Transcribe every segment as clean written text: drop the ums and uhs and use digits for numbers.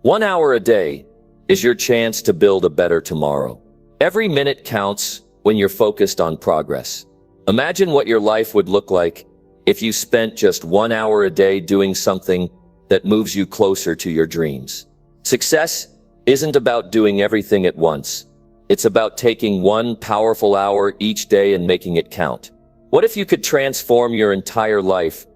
1 hour a day is your chance to build a better tomorrow. Every minute counts when you're focused on progress. Imagine what your life would look like if you spent just 1 hour a day doing something that moves you closer to your dreams. Success isn't about doing everything at once. It's about taking one powerful hour each day and making it count. What if you could transform your entire life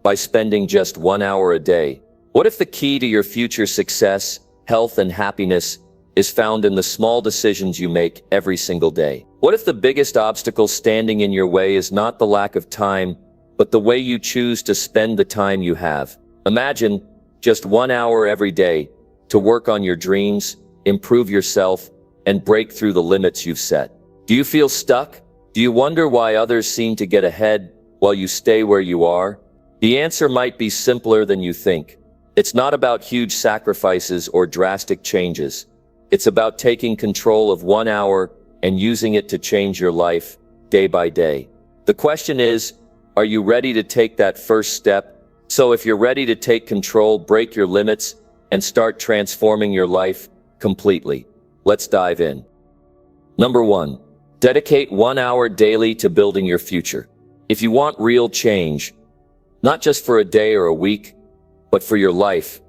by spending just 1 hour a day? What if the key to your future success, health, and happiness is found in the small decisions you make every single day? What if the biggest obstacle standing in your way is not the lack of time, but the way you choose to spend the time you have? Imagine just 1 hour every day to work on your dreams, improve yourself, and break through the limits you've set. Do you feel stuck? Do you wonder why others seem to get ahead while you stay where you are? The answer might be simpler than you think. It's not about huge sacrifices or drastic changes. It's about taking control of 1 hour and using it to change your life day by day. The question is, are you ready to take that first step? So if you're ready to take control, break your limits, and start transforming your life completely, let's dive in. Number 1, dedicate 1 hour daily to building your future. If you want real change, not just for a day or a week, but for your life,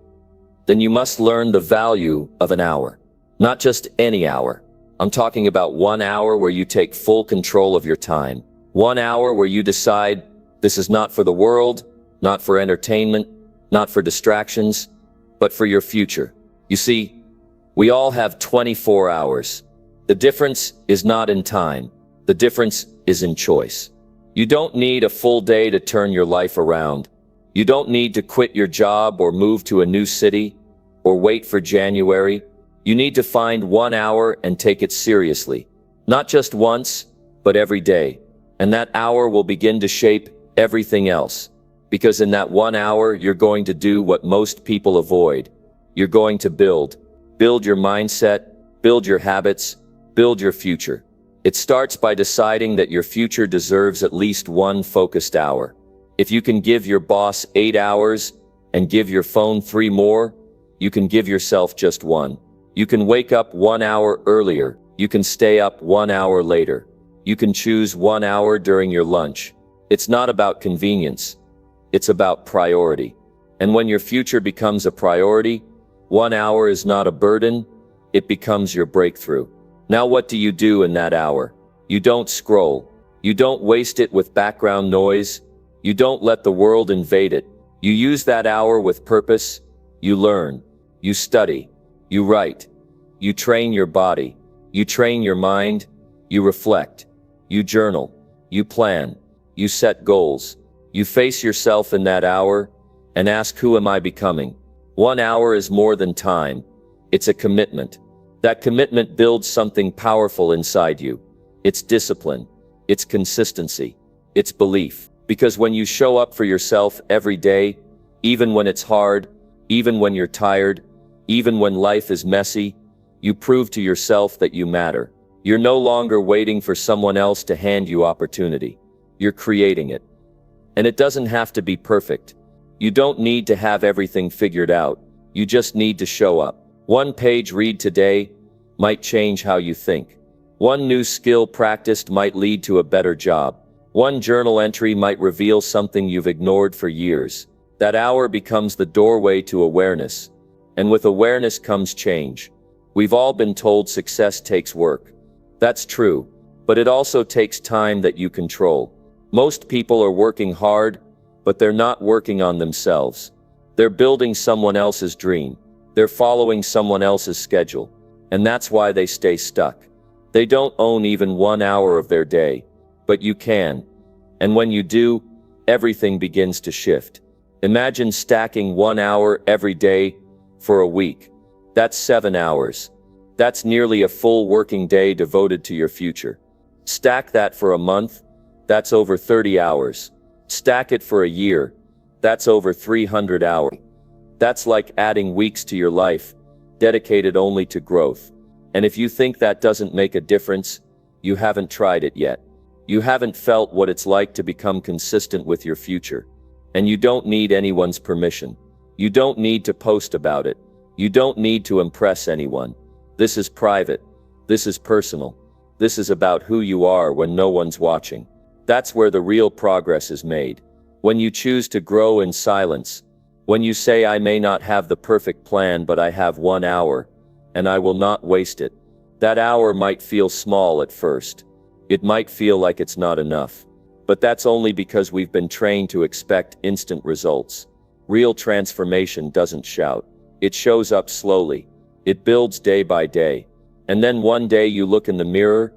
then you must learn the value of an hour. Not just any hour. I'm talking about 1 hour where you take full control of your time. 1 hour where you decide this is not for the world, not for entertainment, not for distractions, but for your future. You see, we all have 24 hours. The difference is not in time. The difference is in choice. You don't need a full day to turn your life around. You don't need to quit your job or move to a new city or wait for January. You need to find 1 hour and take it seriously. Not just once, but every day. And that hour will begin to shape everything else. Because in that 1 hour, you're going to do what most people avoid. You're going to build your mindset, build your habits, build your future. It starts by deciding that your future deserves at least one focused hour. If you can give your boss 8 hours and give your phone 3 more, you can give yourself just 1. You can wake up 1 hour earlier. You can stay up 1 hour later. You can choose 1 hour during your lunch. It's not about convenience. It's about priority. And when your future becomes a priority, 1 hour is not a burden. It becomes your breakthrough. Now what do you do in that hour? You don't scroll. You don't waste it with background noise. You don't let the world invade it. You use that hour with purpose. You learn. You study. You write. You train your body. You train your mind. You reflect. You journal. You plan. You set goals. You face yourself in that hour and ask, who am I becoming? 1 hour is more than time. It's a commitment. That commitment builds something powerful inside you. It's discipline. It's consistency. It's belief. Because when you show up for yourself every day, even when it's hard, even when you're tired, even when life is messy, you prove to yourself that you matter. You're no longer waiting for someone else to hand you opportunity. You're creating it. And it doesn't have to be perfect. You don't need to have everything figured out. You just need to show up. 1 page read today might change how you think. 1 new skill practiced might lead to a better job. 1 journal entry might reveal something you've ignored for years. That hour becomes the doorway to awareness. And with awareness comes change. We've all been told success takes work. That's true, but it also takes time that you control. Most people are working hard, but they're not working on themselves. They're building someone else's dream. They're following someone else's schedule. And that's why they stay stuck. They don't own even 1 hour of their day, but you can. And when you do, everything begins to shift. Imagine stacking 1 hour every day for a week. That's 7 hours. That's nearly a full working day devoted to your future. Stack that for a month. That's over 30 hours. Stack it for a year. That's over 300 hours. That's like adding weeks to your life, dedicated only to growth. And if you think that doesn't make a difference, you haven't tried it yet. You haven't felt what it's like to become consistent with your future. And you don't need anyone's permission. You don't need to post about it. You don't need to impress anyone. This is private. This is personal. This is about who you are when no one's watching. That's where the real progress is made. When you choose to grow in silence. When you say, I may not have the perfect plan, but I have 1 hour, and I will not waste it. That hour might feel small at first. It might feel like it's not enough. But that's only because we've been trained to expect instant results. Real transformation doesn't shout. It shows up slowly. It builds day by day. And then one day you look in the mirror,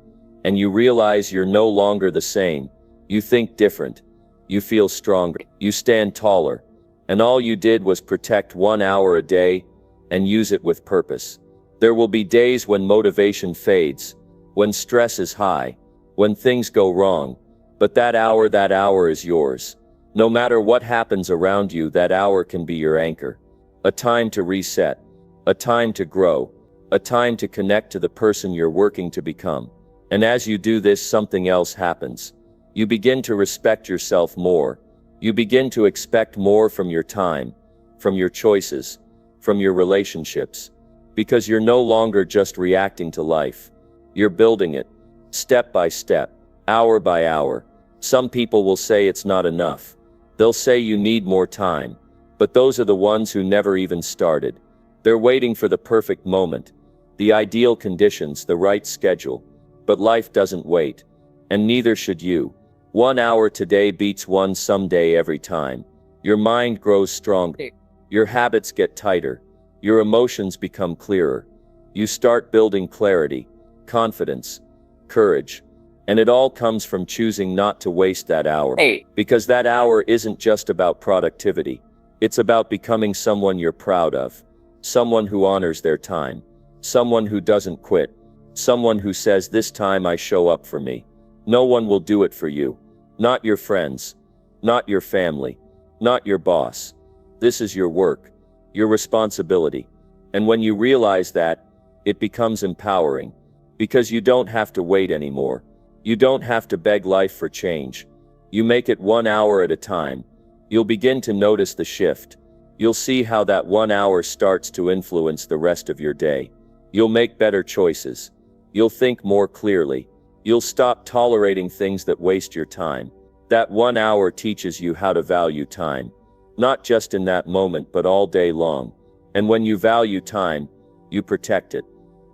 and you realize you're no longer the same. You think different. You feel stronger. You stand taller. And all you did was protect 1 hour a day, and use it with purpose. There will be days when motivation fades, when stress is high, when things go wrong. But that hour is yours. No matter what happens around you, that hour can be your anchor. A time to reset. A time to grow. A time to connect to the person you're working to become. And as you do this, something else happens. You begin to respect yourself more. You begin to expect more from your time, from your choices, from your relationships. Because you're no longer just reacting to life. You're building it, step by step, hour by hour. Some people will say it's not enough. They'll say you need more time. But those are the ones who never even started. They're waiting for the perfect moment, the ideal conditions, the right schedule. But life doesn't wait. And neither should you. 1 hour today beats one someday every time. Your mind grows stronger. Your habits get tighter. Your emotions become clearer. You start building clarity, confidence, courage. And it all comes from choosing not to waste that hour. Because that hour isn't just about productivity. It's about becoming someone you're proud of. Someone who honors their time. Someone who doesn't quit. Someone who says, this time I show up for me. No one will do it for you. Not your friends. Not your family. Not your boss. This is your work. Your responsibility. And when you realize that, it becomes empowering. Because you don't have to wait anymore. You don't have to beg life for change. You make it 1 hour at a time. You'll begin to notice the shift. You'll see how that 1 hour starts to influence the rest of your day. You'll make better choices. You'll think more clearly. You'll stop tolerating things that waste your time. That 1 hour teaches you how to value time. Not just in that moment, but all day long. And when you value time, you protect it.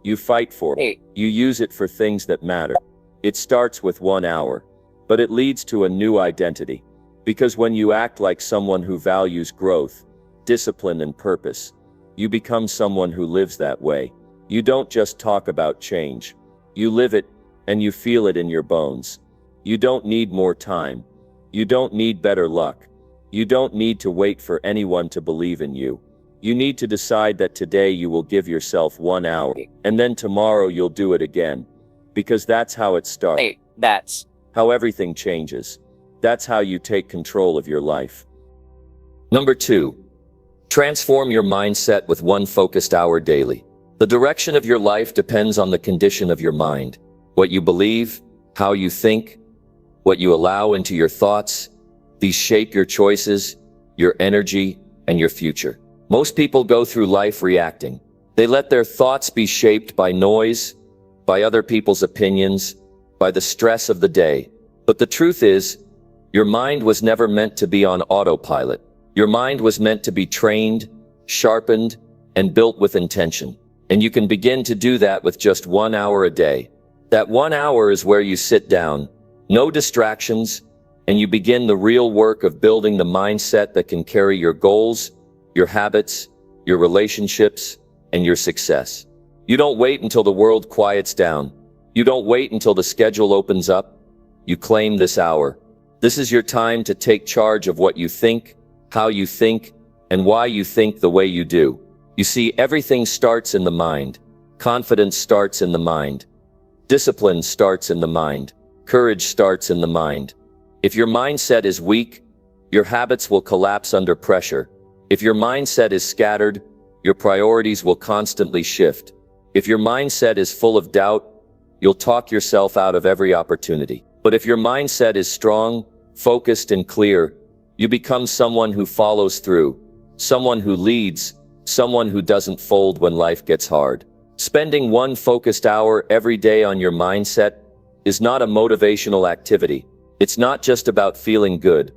You fight for it. You use it for things that matter. It starts with 1 hour. But it leads to a new identity. Because when you act like someone who values growth, discipline and purpose, you become someone who lives that way. You don't just talk about change. You live it, and you feel it in your bones. You don't need more time. You don't need better luck. You don't need to wait for anyone to believe in you. You need to decide that today you will give yourself 1 hour, and then tomorrow you'll do it again. Because that's how it starts. That's how everything changes. That's how you take control of your life. Number 2. Transform your mindset with 1 focused hour daily. The direction of your life depends on the condition of your mind. What you believe, how you think, what you allow into your thoughts, these shape your choices, your energy, and your future. Most people go through life reacting. They let their thoughts be shaped by noise, by other people's opinions, by the stress of the day. But the truth is, your mind was never meant to be on autopilot. Your mind was meant to be trained, sharpened, and built with intention. And you can begin to do that with just 1 hour a day. That 1 hour is where you sit down, no distractions, and you begin the real work of building the mindset that can carry your goals, your habits, your relationships, and your success. You don't wait until the world quiets down. You don't wait until the schedule opens up. You claim this hour. This is your time to take charge of what you think, how you think, and why you think the way you do. You see, everything starts in the mind. Confidence starts in the mind. Discipline starts in the mind. Courage starts in the mind. If your mindset is weak, your habits will collapse under pressure. If your mindset is scattered, your priorities will constantly shift. If your mindset is full of doubt, you'll talk yourself out of every opportunity. But if your mindset is strong, focused, and clear, you become someone who follows through, someone who leads, someone who doesn't fold when life gets hard. Spending one focused hour every day on your mindset is not a motivational activity. It's not just about feeling good.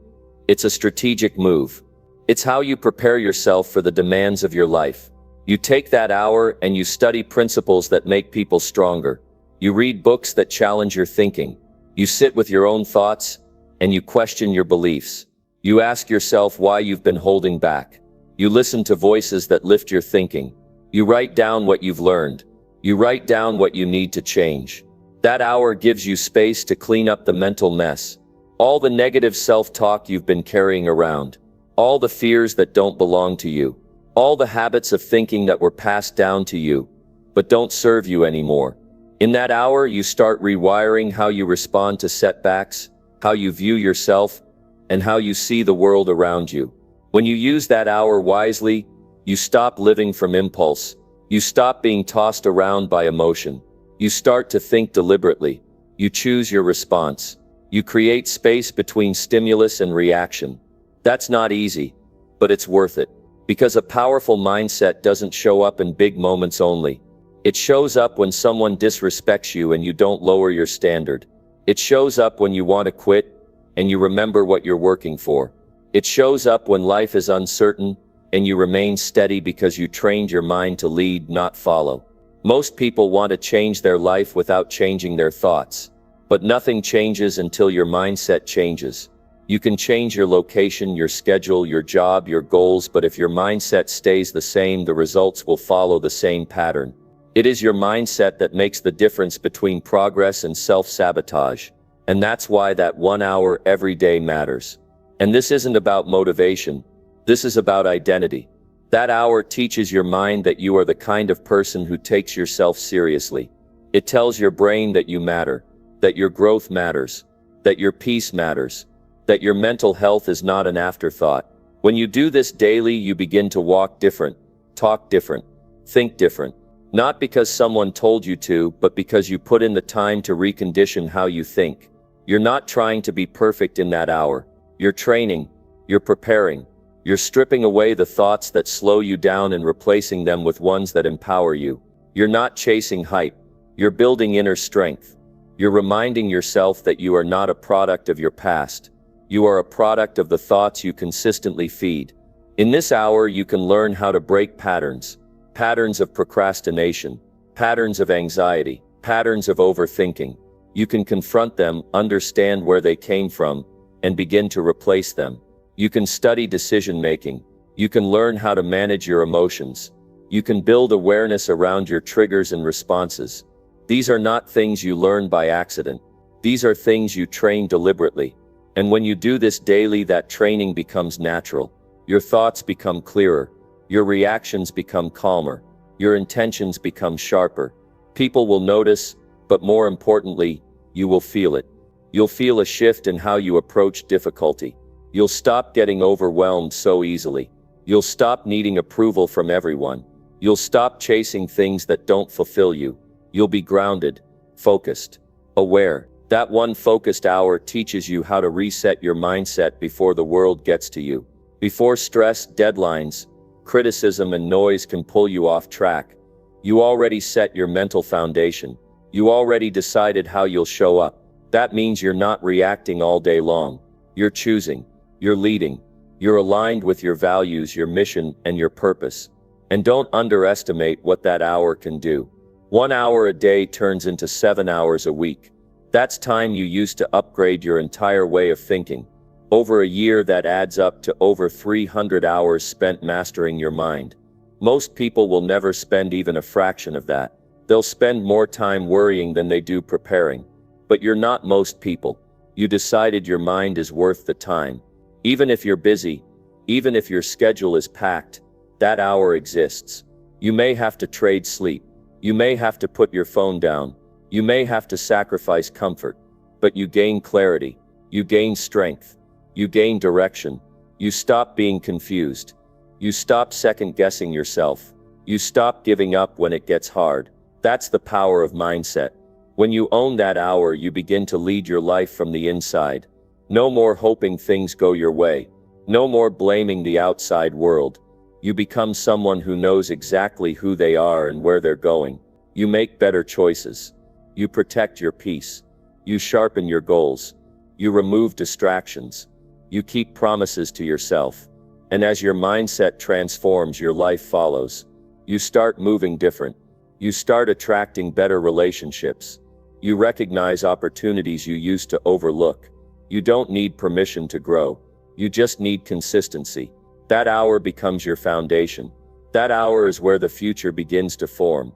It's a strategic move. It's how you prepare yourself for the demands of your life. You take that hour and you study principles that make people stronger. You read books that challenge your thinking. You sit with your own thoughts and you question your beliefs. You ask yourself why you've been holding back. You listen to voices that lift your thinking. You write down what you've learned. You write down what you need to change. That hour gives you space to clean up the mental mess. All the negative self-talk you've been carrying around. All the fears that don't belong to you. All the habits of thinking that were passed down to you, but don't serve you anymore. In that hour, you start rewiring how you respond to setbacks, how you view yourself, and how you see the world around you. When you use that hour wisely, you stop living from impulse. You stop being tossed around by emotion. You start to think deliberately. You choose your response. You create space between stimulus and reaction. That's not easy, but it's worth it. Because a powerful mindset doesn't show up in big moments only. It shows up when someone disrespects you and you don't lower your standard. It shows up when you want to quit and you remember what you're working for. It shows up when life is uncertain and you remain steady because you trained your mind to lead, not follow. Most people want to change their life without changing their thoughts. But nothing changes until your mindset changes. You can change your location, your schedule, your job, your goals, but if your mindset stays the same, the results will follow the same pattern. It is your mindset that makes the difference between progress and self-sabotage. And that's why that 1 hour every day matters. And this isn't about motivation. This is about identity. That hour teaches your mind that you are the kind of person who takes yourself seriously. It tells your brain that you matter, that your growth matters, that your peace matters, that your mental health is not an afterthought. When you do this daily, you begin to walk different, talk different, think different. Not because someone told you to, but because you put in the time to recondition how you think. You're not trying to be perfect in that hour. You're training, you're preparing, you're stripping away the thoughts that slow you down and replacing them with ones that empower you. You're not chasing hype. You're building inner strength. You're reminding yourself that you are not a product of your past. You are a product of the thoughts you consistently feed. In this hour, you can learn how to break patterns. Patterns of procrastination, patterns of anxiety, patterns of overthinking. You can confront them, understand where they came from, and begin to replace them. You can study decision-making. You can learn how to manage your emotions. You can build awareness around your triggers and responses. These are not things you learn by accident. These are things you train deliberately. And when you do this daily, that training becomes natural. Your thoughts become clearer. Your reactions become calmer. Your intentions become sharper. People will notice, but more importantly, you will feel it. You'll feel a shift in how you approach difficulty. You'll stop getting overwhelmed so easily. You'll stop needing approval from everyone. You'll stop chasing things that don't fulfill you. You'll be grounded, focused, aware. That one focused hour teaches you how to reset your mindset before the world gets to you. Before stress, deadlines, criticism, and noise can pull you off track. You already set your mental foundation. You already decided how you'll show up. That means you're not reacting all day long. You're choosing. You're leading. You're aligned with your values, your mission, and your purpose. And don't underestimate what that hour can do. 1 hour a day turns into 7 hours a week. That's time you use to upgrade your entire way of thinking. Over a year, that adds up to over 300 hours spent mastering your mind. Most people will never spend even a fraction of that. They'll spend more time worrying than they do preparing. But you're not most people. You decided your mind is worth the time. Even if you're busy, even if your schedule is packed, that hour exists. You may have to trade sleep. You may have to put your phone down. You may have to sacrifice comfort. But you gain clarity. You gain strength. You gain direction. You stop being confused. You stop second-guessing yourself. You stop giving up when it gets hard. That's the power of mindset. When you own that hour, you begin to lead your life from the inside. No more hoping things go your way. No more blaming the outside world. You become someone who knows exactly who they are and where they're going. You make better choices. You protect your peace. You sharpen your goals. You remove distractions. You keep promises to yourself. And as your mindset transforms, your life follows. You start moving different. You start attracting better relationships. You recognize opportunities you used to overlook. You don't need permission to grow. You just need consistency. That hour becomes your foundation. That hour is where the future begins to form.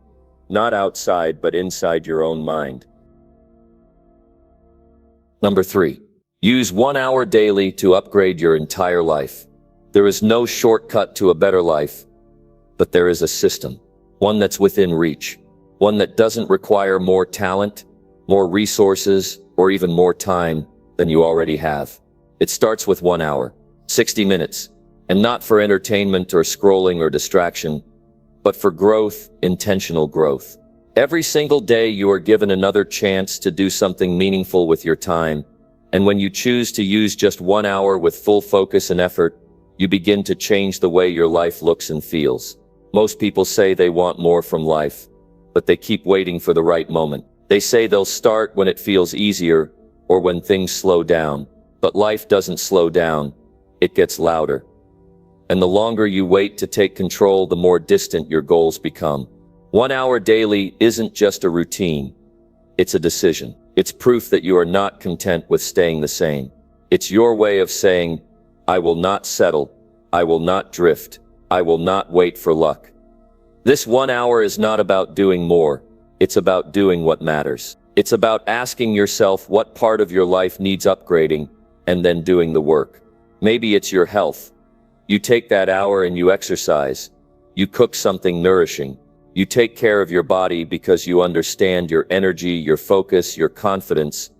Not outside, but inside your own mind. Number 3. Use 1 hour daily to upgrade your entire life. There is no shortcut to a better life, but there is a system. One that's within reach. One that doesn't require more talent, more resources, or even more time than you already have. It starts with 1 hour, 60 minutes, and not for entertainment or scrolling or distraction, but for growth, intentional growth. Every single day you are given another chance to do something meaningful with your time, and when you choose to use just 1 hour with full focus and effort, you begin to change the way your life looks and feels. Most people say they want more from life, but they keep waiting for the right moment. They say they'll start when it feels easier or when things slow down, but life doesn't slow down, it gets louder. And the longer you wait to take control, the more distant your goals become. 1 hour daily isn't just a routine. It's a decision. It's proof that you are not content with staying the same. It's your way of saying, I will not settle. I will not drift. I will not wait for luck. This 1 hour is not about doing more. It's about doing what matters. It's about asking yourself what part of your life needs upgrading and then doing the work. Maybe it's your health. You take that hour and you exercise. You cook something nourishing. You take care of your body because you understand your energy, your focus, your confidence.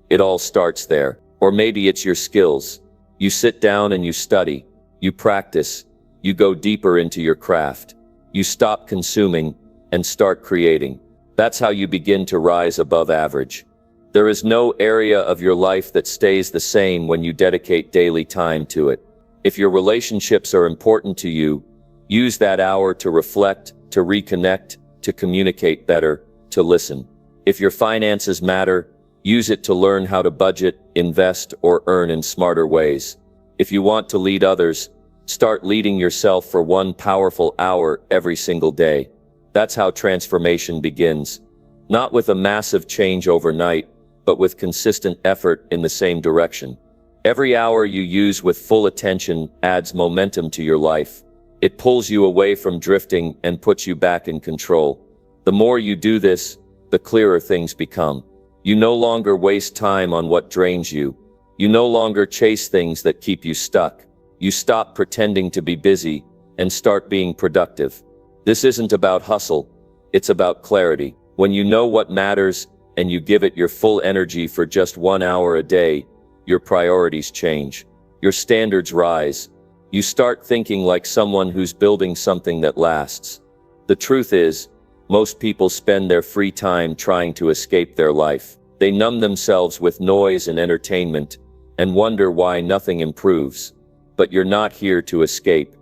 It all starts there. Or maybe it's your skills. You sit down and you study. You practice. You go deeper into your craft. You stop consuming and start creating. That's how you begin to rise above average. There is no area of your life that stays the same when you dedicate daily time to it. If your relationships are important to you, use that hour to reflect, to reconnect, to communicate better, to listen. If your finances matter, use it to learn how to budget, invest, or earn in smarter ways. If you want to lead others, start leading yourself for 1 powerful hour every single day. That's how transformation begins. Not with a massive change overnight, but with consistent effort in the same direction. Every hour you use with full attention adds momentum to your life. It pulls you away from drifting and puts you back in control. The more you do this, the clearer things become. You no longer waste time on what drains you. You no longer chase things that keep you stuck. You stop pretending to be busy and start being productive. This isn't about hustle, it's about clarity. When you know what matters and you give it your full energy for just 1 hour a day, your priorities change. Your standards rise. You start thinking like someone who's building something that lasts. The truth is, most people spend their free time trying to escape their life. They numb themselves with noise and entertainment and wonder why nothing improves. But you're not here to escape.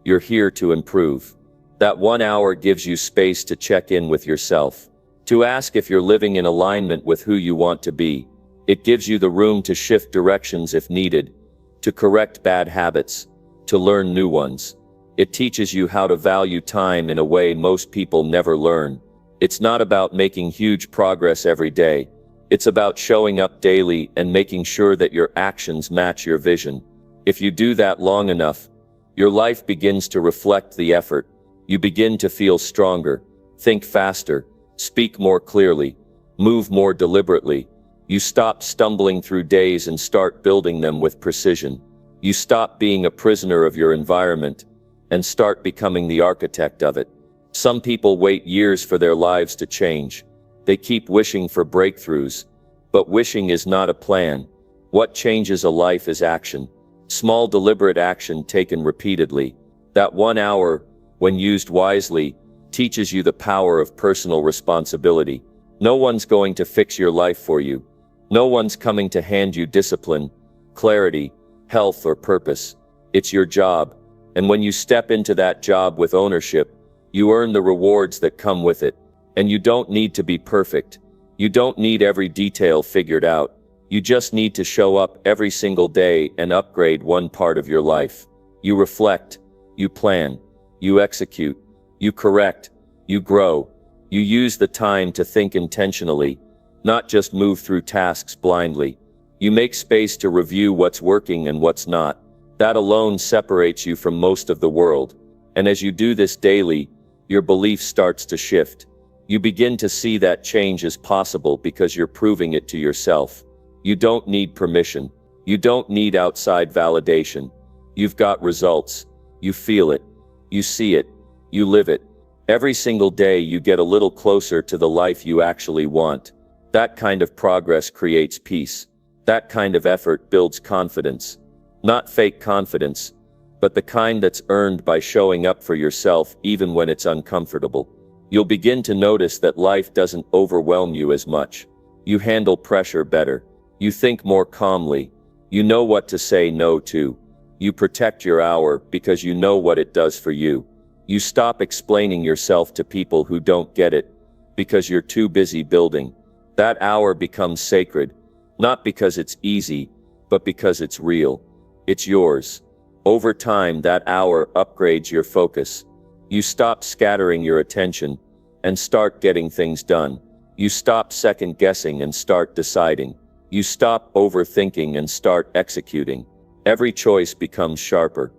You're here to improve. That 1 hour gives you space to check in with yourself, to ask if you're living in alignment with who you want to be. It gives you the room to shift directions if needed, to correct bad habits, to learn new ones. It teaches you how to value time in a way most people never learn. It's not about making huge progress every day. It's about showing up daily and making sure that your actions match your vision. If you do that long enough, your life begins to reflect the effort. You begin to feel stronger, think faster, speak more clearly, move more deliberately. You stop stumbling through days and start building them with precision. You stop being a prisoner of your environment and start becoming the architect of it. Some people wait years for their lives to change. They keep wishing for breakthroughs, but wishing is not a plan. What changes a life is action. Small deliberate action taken repeatedly. That 1 hour, when used wisely, teaches you the power of personal responsibility. No one's going to fix your life for you. No one's coming to hand you discipline, clarity, health, or purpose. It's your job, And when you step into that job with ownership, you earn the rewards that come with it. And you don't need to be perfect. You don't need every detail figured out. You just need to show up every single day and upgrade one part of your life. You reflect, you plan, you execute, you correct, you grow. You use the time to think intentionally, not just move through tasks blindly. You make space to review what's working and what's not. That alone separates you from most of the world. And as you do this daily, your belief starts to shift. You begin to see that change is possible because you're proving it to yourself. You don't need permission. You don't need outside validation. You've got results. You feel it. You see it. You live it. Every single day you get a little closer to the life you actually want. That kind of progress creates peace. That kind of effort builds confidence. Not fake confidence, but the kind that's earned by showing up for yourself even when it's uncomfortable. You'll begin to notice that life doesn't overwhelm you as much. You handle pressure better. You think more calmly. You know what to say no to. You protect your hour because you know what it does for you. You stop explaining yourself to people who don't get it because you're too busy building. That hour becomes sacred, not because it's easy, but because it's real. It's yours. Over time, that hour upgrades your focus. You stop scattering your attention and start getting things done. You stop second-guessing and start deciding. You stop overthinking and start executing. Every choice becomes sharper.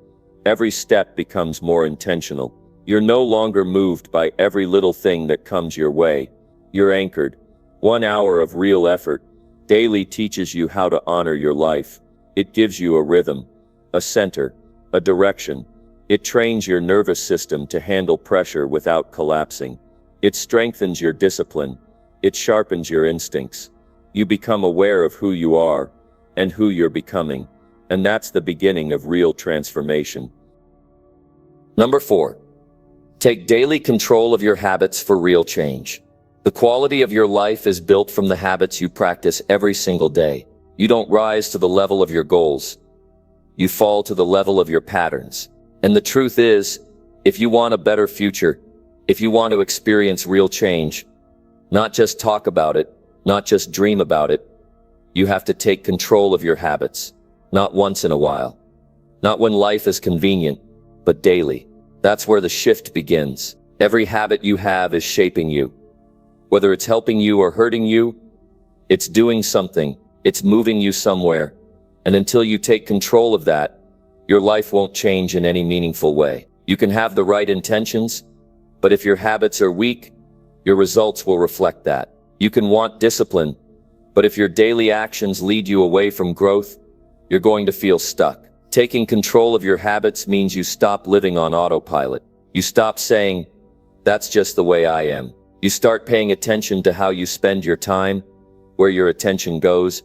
Every step becomes more intentional. You're no longer moved by every little thing that comes your way. You're anchored. 1 hour of real effort daily teaches you how to honor your life. It gives you a rhythm, a center, a direction. It trains your nervous system to handle pressure without collapsing. It strengthens your discipline. It sharpens your instincts. You become aware of who you are and who you're becoming. And that's the beginning of real transformation. Number 4. Take daily control of your habits for real change. The quality of your life is built from the habits you practice every single day. You don't rise to the level of your goals. You fall to the level of your patterns. And the truth is, if you want a better future, if you want to experience real change, not just talk about it, not just dream about it, you have to take control of your habits. Not once in a while. Not when life is convenient, but daily. That's where the shift begins. Every habit you have is shaping you. Whether it's helping you or hurting you, it's doing something. It's moving you somewhere. And until you take control of that, your life won't change in any meaningful way. You can have the right intentions, but if your habits are weak, your results will reflect that. You can want discipline, but if your daily actions lead you away from growth, you're going to feel stuck. Taking control of your habits means you stop living on autopilot. You stop saying, "That's just the way I am." You start paying attention to how you spend your time, where your attention goes,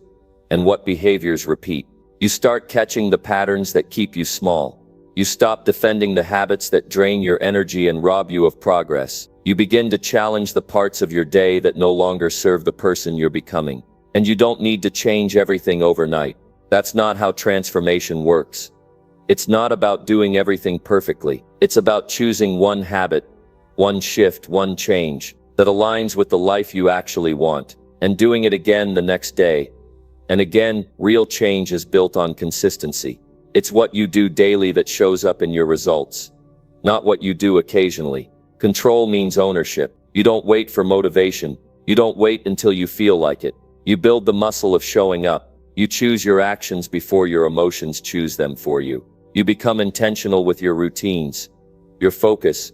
and what behaviors repeat. You start catching the patterns that keep you small. You stop defending the habits that drain your energy and rob you of progress. You begin to challenge the parts of your day that no longer serve the person you're becoming. And you don't need to change everything overnight. That's not how transformation works. It's not about doing everything perfectly. It's about choosing one habit, one shift, one change that aligns with the life you actually want, and doing it again the next day. And again, real change is built on consistency. It's what you do daily that shows up in your results, not what you do occasionally. Control means ownership. You don't wait for motivation. You don't wait until you feel like it. You build the muscle of showing up. You choose your actions before your emotions choose them for you. You become intentional with your routines, your focus,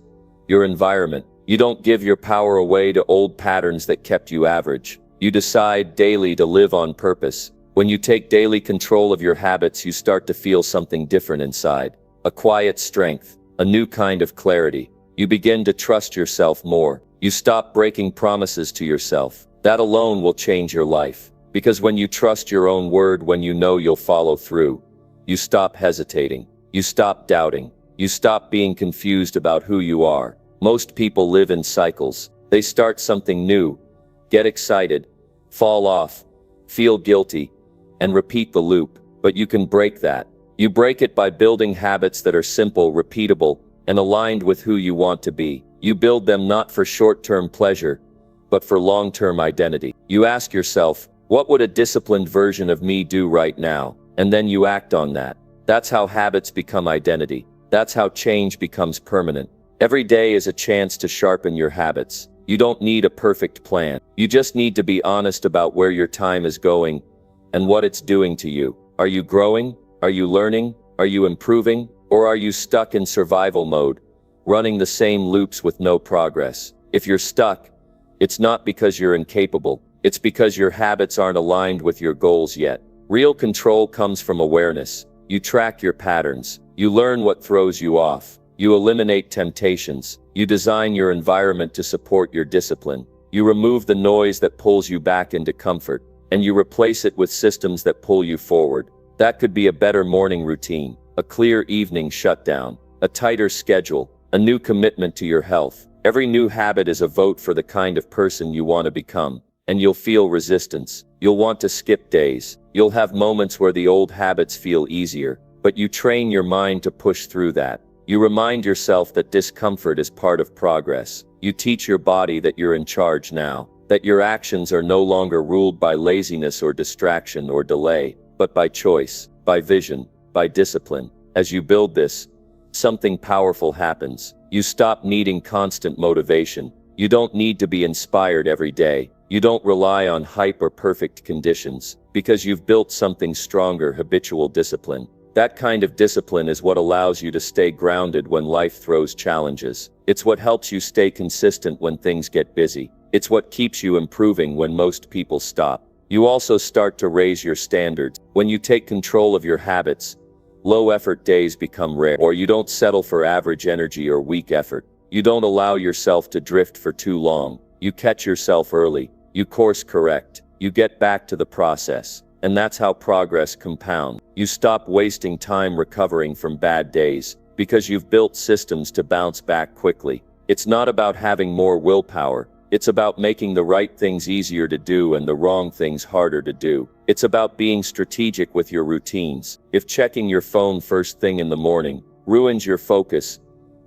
your environment. You don't give your power away to old patterns that kept you average. You decide daily to live on purpose. When you take daily control of your habits, you start to feel something different inside. A quiet strength, a new kind of clarity. You begin to trust yourself more. You stop breaking promises to yourself. That alone will change your life. Because when you trust your own word, when you know you'll follow through, you stop hesitating. You stop doubting. You stop being confused about who you are. Most people live in cycles. They start something new, get excited, fall off, feel guilty, and repeat the loop. But you can break that. You break it by building habits that are simple, repeatable, and aligned with who you want to be. You build them not for short-term pleasure, but for long-term identity. You ask yourself, what would a disciplined version of me do right now? And then you act on that. That's how habits become identity. That's how change becomes permanent. Every day is a chance to sharpen your habits. You don't need a perfect plan. You just need to be honest about where your time is going and what it's doing to you. Are you growing? Are you learning? Are you improving? Or are you stuck in survival mode, running the same loops with no progress? If you're stuck, it's not because you're incapable. It's because your habits aren't aligned with your goals yet. Real control comes from awareness. You track your patterns. You learn what throws you off. You eliminate temptations. You design your environment to support your discipline. You remove the noise that pulls you back into comfort, and you replace it with systems that pull you forward. That could be a better morning routine, a clear evening shutdown, a tighter schedule, a new commitment to your health. Every new habit is a vote for the kind of person you want to become, and you'll feel resistance. You'll want to skip days. You'll have moments where the old habits feel easier, but you train your mind to push through that. You remind yourself that discomfort is part of progress. You teach your body that you're in charge now, that your actions are no longer ruled by laziness or distraction or delay, but by choice, by vision, by discipline. As you build this, something powerful happens. You stop needing constant motivation. You don't need to be inspired every day. You don't rely on hype or perfect conditions, because you've built something stronger: habitual discipline. That kind of discipline is what allows you to stay grounded when life throws challenges. It's what helps you stay consistent when things get busy. It's what keeps you improving when most people stop. You also start to raise your standards. When you take control of your habits, low-effort days become rare, or you don't settle for average energy or weak effort. You don't allow yourself to drift for too long. You catch yourself early. You course correct. You get back to the process. And that's how progress compounds. You stop wasting time recovering from bad days, because you've built systems to bounce back quickly. It's not about having more willpower. It's about making the right things easier to do and the wrong things harder to do. It's about being strategic with your routines. If checking your phone first thing in the morning ruins your focus,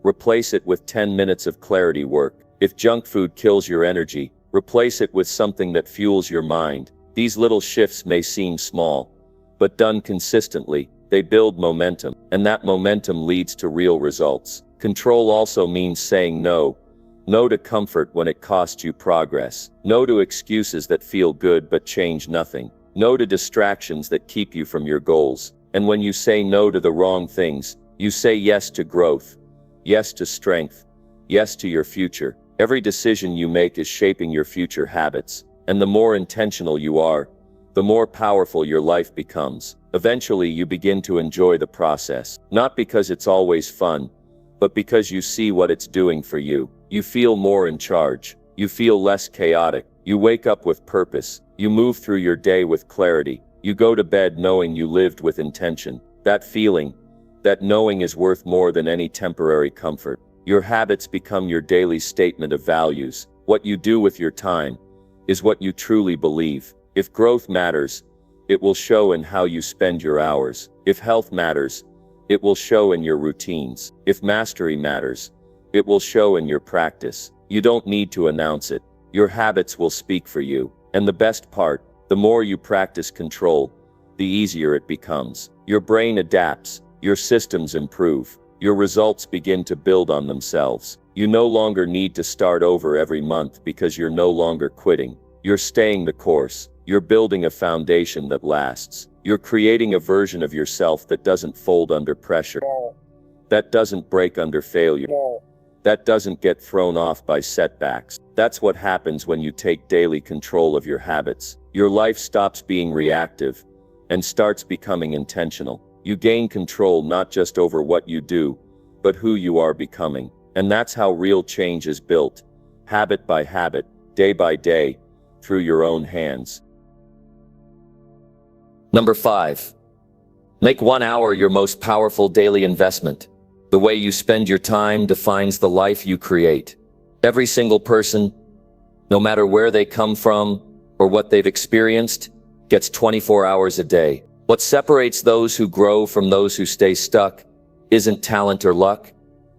replace it with 10 minutes of clarity work. If junk food kills your energy, replace it with something that fuels your mind. These little shifts may seem small, but done consistently, they build momentum, and that momentum leads to real results. Control also means saying no. No to comfort when it costs you progress. No to excuses that feel good but change nothing. No to distractions that keep you from your goals. And when you say no to the wrong things, you say yes to growth, yes to strength, yes to your future. Every decision you make is shaping your future habits. And the more intentional you are, the more powerful your life becomes. Eventually, you begin to enjoy the process, not because it's always fun, but because you see what it's doing for you. You feel more in charge. You feel less chaotic. You wake up with purpose. You move through your day with clarity. You go to bed knowing you lived with intention. That feeling, that knowing is worth more than any temporary comfort. Your habits become your daily statement of values. What you do with your time is what you truly believe. If growth matters, it will show in how you spend your hours. If health matters, it will show in your routines. If mastery matters, it will show in your practice. You don't need to announce it. Your habits will speak for you. And the best part, the more you practice control, the easier it becomes. Your brain adapts, your systems improve, your results begin to build on themselves. You no longer need to start over every month because you're no longer quitting. You're staying the course. You're building a foundation that lasts. You're creating a version of yourself that doesn't fold under pressure, that doesn't break under failure, that doesn't get thrown off by setbacks. That's what happens when you take daily control of your habits. Your life stops being reactive and starts becoming intentional. You gain control not just over what you do, but who you are becoming. And that's how real change is built, habit by habit, day by day, through your own hands. Number 5. Make 1 hour your most powerful daily investment. The way you spend your time defines the life you create. Every single person, no matter where they come from or what they've experienced, gets 24 hours a day. What separates those who grow from those who stay stuck isn't talent or luck.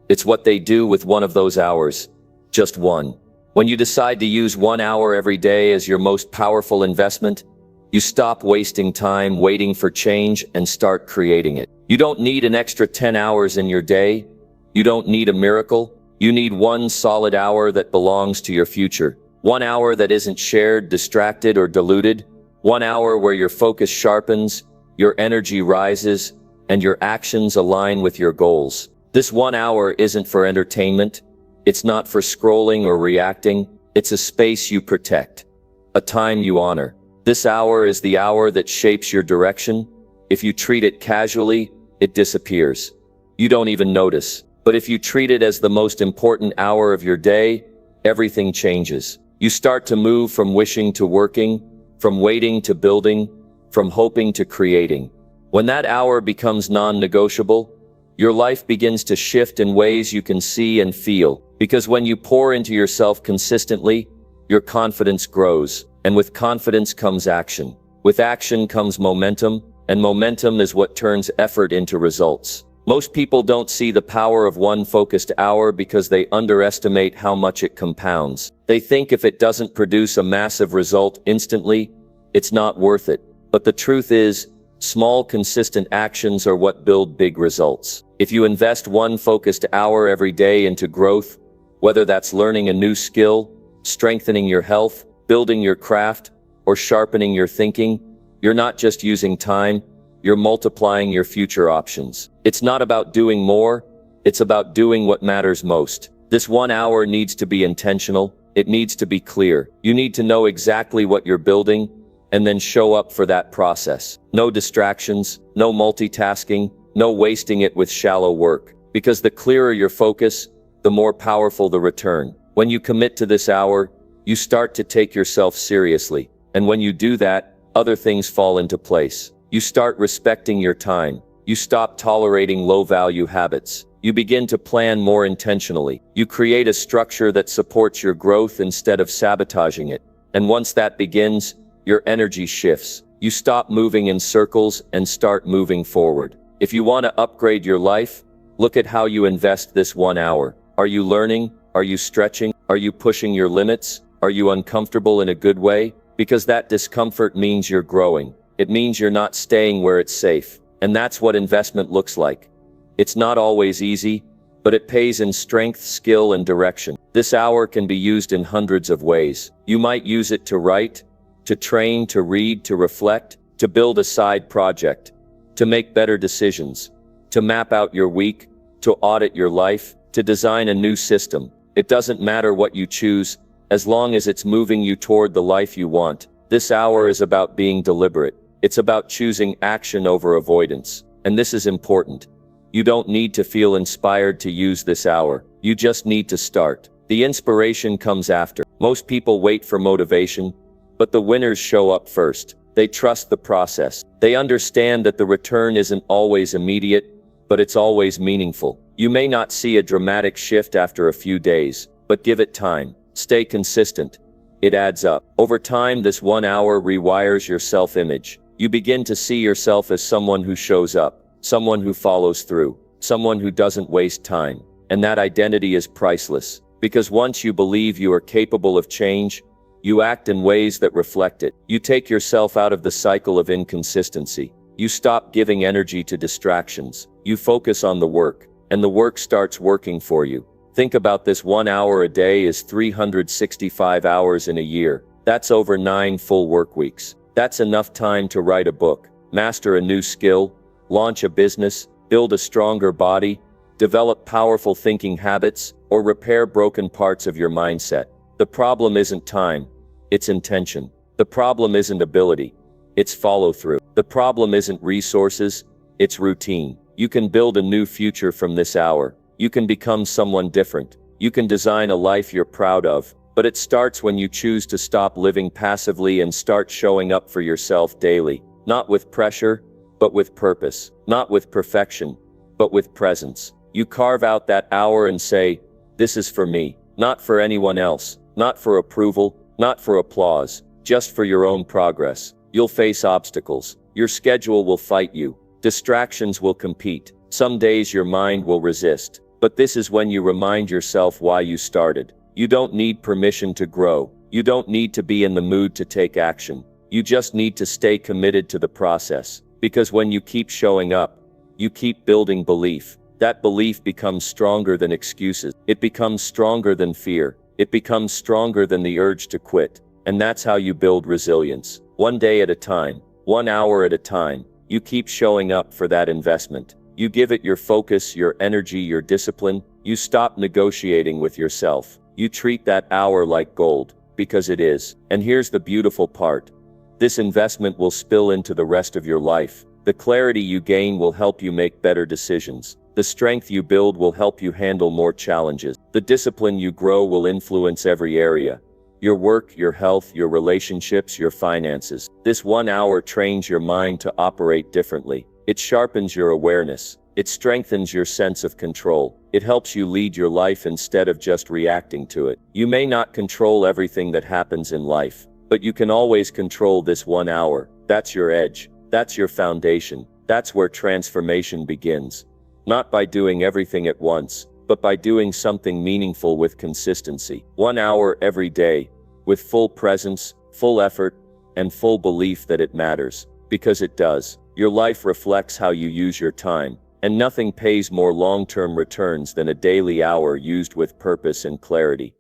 It's what they do with one of those hours. Just one. When you decide to use 1 hour every day as your most powerful investment, you stop wasting time waiting for change and start creating it. You don't need an extra 10 hours in your day. You don't need a miracle. You need 1 solid hour that belongs to your future. 1 hour that isn't shared, distracted, or diluted. 1 hour where your focus sharpens, your energy rises, and your actions align with your goals. This 1 hour isn't for entertainment. It's not for scrolling or reacting. It's a space you protect, a time you honor. This hour is the hour that shapes your direction. If you treat it casually, it disappears. You don't even notice. But if you treat it as the most important hour of your day, everything changes. You start to move from wishing to working, from waiting to building, from hoping to creating. When that hour becomes non-negotiable, your life begins to shift in ways you can see and feel. Because when you pour into yourself consistently, your confidence grows. And with confidence comes action. With action comes momentum, and momentum is what turns effort into results. Most people don't see the power of 1 focused hour because they underestimate how much it compounds. They think if it doesn't produce a massive result instantly, it's not worth it. But the truth is, small consistent actions are what build big results. If you invest 1 focused hour every day into growth, whether that's learning a new skill, strengthening your health, building your craft, or sharpening your thinking, you're not just using time, you're multiplying your future options. It's not about doing more, it's about doing what matters most. This 1 hour needs to be intentional, it needs to be clear. You need to know exactly what you're building, and then show up for that process. No distractions, no multitasking, no wasting it with shallow work. Because the clearer your focus, the more powerful the return. When you commit to this hour, you start to take yourself seriously. And when you do that, other things fall into place. You start respecting your time. You stop tolerating low-value habits. You begin to plan more intentionally. You create a structure that supports your growth instead of sabotaging it. And once that begins, your energy shifts. You stop moving in circles and start moving forward. If you want to upgrade your life, look at how you invest this 1 hour. Are you learning? Are you stretching? Are you pushing your limits? Are you uncomfortable in a good way? Because that discomfort means you're growing. It means you're not staying where it's safe. And that's what investment looks like. It's not always easy, but it pays in strength, skill, and direction. This hour can be used in hundreds of ways. You might use it to write, to train, to read, to reflect, to build a side project, to make better decisions, to map out your week, to audit your life, to design a new system. It doesn't matter what you choose, as long as it's moving you toward the life you want. This hour is about being deliberate. It's about choosing action over avoidance. And this is important. You don't need to feel inspired to use this hour. You just need to start. The inspiration comes after. Most people wait for motivation, but the winners show up first. They trust the process. They understand that the return isn't always immediate, but it's always meaningful. You may not see a dramatic shift after a few days, but give it time. Stay consistent. It adds up. Over time, this 1 hour rewires your self-image. You begin to see yourself as someone who shows up, someone who follows through, someone who doesn't waste time. And that identity is priceless. Because once you believe you are capable of change, you act in ways that reflect it. You take yourself out of the cycle of inconsistency. You stop giving energy to distractions. You focus on the work, and the work starts working for you. Think about this: 1 hour a day is 365 hours in a year. That's over 9 full work weeks. That's enough time to write a book, master a new skill, launch a business, build a stronger body, develop powerful thinking habits, or repair broken parts of your mindset. The problem isn't time, it's intention. The problem isn't ability, it's follow-through. The problem isn't resources, it's routine. You can build a new future from this hour. You can become someone different. You can design a life you're proud of. But it starts when you choose to stop living passively and start showing up for yourself daily. Not with pressure, but with purpose. Not with perfection, but with presence. You carve out that hour and say, "This is for me." Not for anyone else. Not for approval. Not for applause. Just for your own progress. You'll face obstacles. Your schedule will fight you. Distractions will compete. Some days your mind will resist. But this is when you remind yourself why you started. You don't need permission to grow. You don't need to be in the mood to take action. You just need to stay committed to the process. Because when you keep showing up, you keep building belief. That belief becomes stronger than excuses. It becomes stronger than fear. It becomes stronger than the urge to quit. And that's how you build resilience. One day at a time, 1 hour at a time, you keep showing up for that investment. You give it your focus, your energy, your discipline. You stop negotiating with yourself. You treat that hour like gold, because it is. And here's the beautiful part. This investment will spill into the rest of your life. The clarity you gain will help you make better decisions. The strength you build will help you handle more challenges. The discipline you grow will influence every area. Your work, your health, your relationships, your finances. This 1 hour trains your mind to operate differently. It sharpens your awareness. It strengthens your sense of control. It helps you lead your life instead of just reacting to it. You may not control everything that happens in life, but you can always control this 1 hour. That's your edge. That's your foundation. That's where transformation begins. Not by doing everything at once, but by doing something meaningful with consistency. 1 hour every day, with full presence, full effort, and full belief that it matters. Because it does. Your life reflects how you use your time, and nothing pays more long-term returns than a daily hour used with purpose and clarity.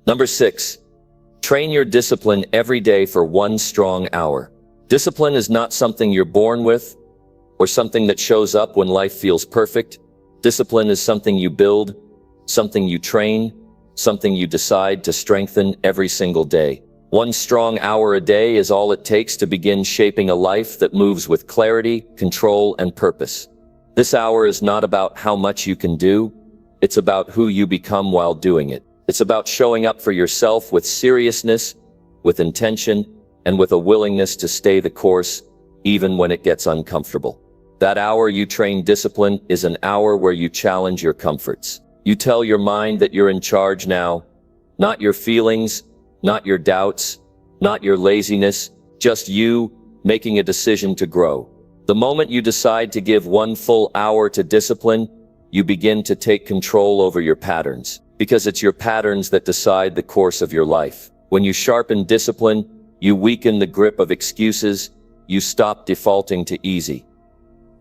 Number 6. Train your discipline every day for 1 strong hour. Discipline is not something you're born with, or something that shows up when life feels perfect. Discipline is something you build, something you train, something you decide to strengthen every single day. 1 strong hour a day is all it takes to begin shaping a life that moves with clarity, control, and purpose. This hour is not about how much you can do, it's about who you become while doing it. It's about showing up for yourself with seriousness, with intention, and with a willingness to stay the course, even when it gets uncomfortable. That hour you train discipline is an hour where you challenge your comforts. You tell your mind that you're in charge now, not your feelings, not your doubts, not your laziness, just you making a decision to grow. The moment you decide to give 1 full hour to discipline, you begin to take control over your patterns, because it's your patterns that decide the course of your life. When you sharpen discipline, you weaken the grip of excuses, you stop defaulting to easy.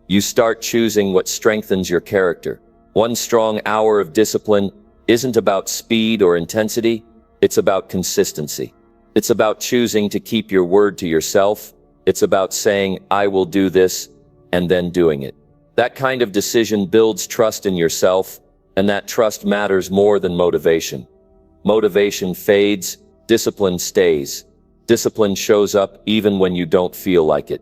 You start choosing what strengthens your character. 1 strong hour of discipline isn't about speed or intensity, it's about consistency. It's about choosing to keep your word to yourself. It's about saying, I will do this, and then doing it. That kind of decision builds trust in yourself, and that trust matters more than motivation. Motivation fades, discipline stays. Discipline shows up even when you don't feel like it.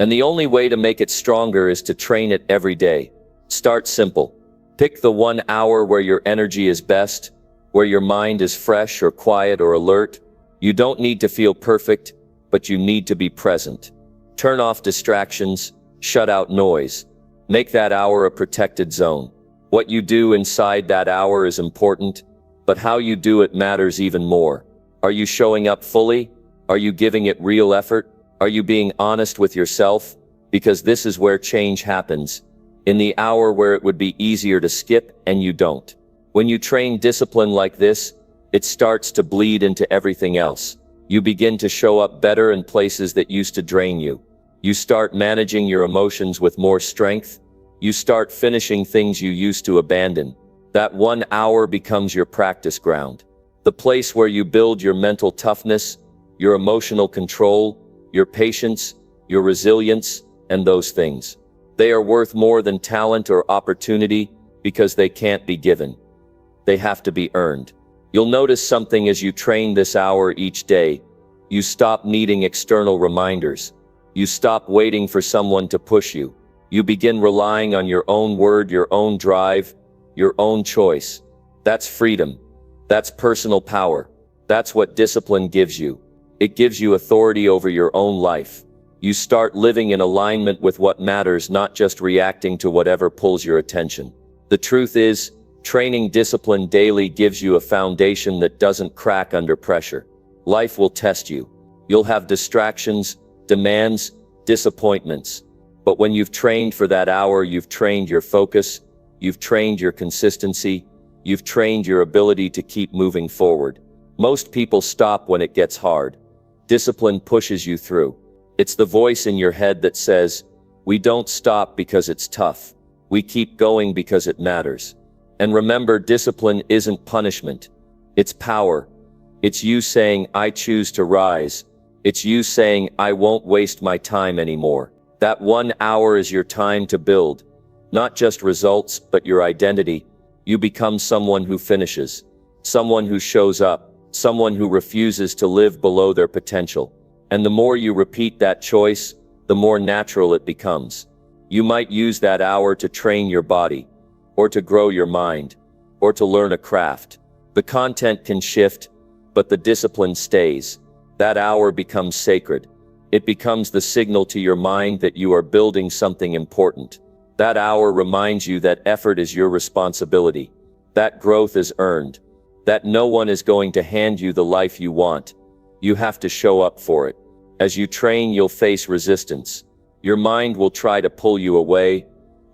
And the only way to make it stronger is to train it every day. Start simple. Pick the 1 hour where your energy is best, where your mind is fresh or quiet or alert. You don't need to feel perfect, but you need to be present. Turn off distractions, shut out noise. Make that hour a protected zone. What you do inside that hour is important, but how you do it matters even more. Are you showing up fully? Are you giving it real effort? Are you being honest with yourself? Because this is where change happens. In the hour where it would be easier to skip and you don't. When you train discipline like this, it starts to bleed into everything else. You begin to show up better in places that used to drain you. You start managing your emotions with more strength. You start finishing things you used to abandon. That 1 hour becomes your practice ground. The place where you build your mental toughness, your emotional control, your patience, your resilience, and those things. They are worth more than talent or opportunity because they can't be given. They have to be earned. You'll notice something as you train this hour each day. You stop needing external reminders. You stop waiting for someone to push you. You begin relying on your own word, your own drive, your own choice. That's freedom. That's personal power. That's what discipline gives you. It gives you authority over your own life. You start living in alignment with what matters, not just reacting to whatever pulls your attention. The truth is, training discipline daily gives you a foundation that doesn't crack under pressure. Life will test you. You'll have distractions, demands, disappointments. But when you've trained for that hour, you've trained your focus, you've trained your consistency, you've trained your ability to keep moving forward. Most people stop when it gets hard. Discipline pushes you through. It's the voice in your head that says, we don't stop because it's tough. We keep going because it matters. And remember, discipline isn't punishment. It's power. It's you saying, I choose to rise. It's you saying, I won't waste my time anymore. That 1 hour is your time to build, not just results, but your identity. You become someone who finishes, someone who shows up, someone who refuses to live below their potential. And the more you repeat that choice, the more natural it becomes. You might use that hour to train your body, or to grow your mind, or to learn a craft. The content can shift, but the discipline stays. That hour becomes sacred. It becomes the signal to your mind that you are building something important. That hour reminds you that effort is your responsibility, that growth is earned, that no one is going to hand you the life you want. You have to show up for it. As you train, you'll face resistance. Your mind will try to pull you away,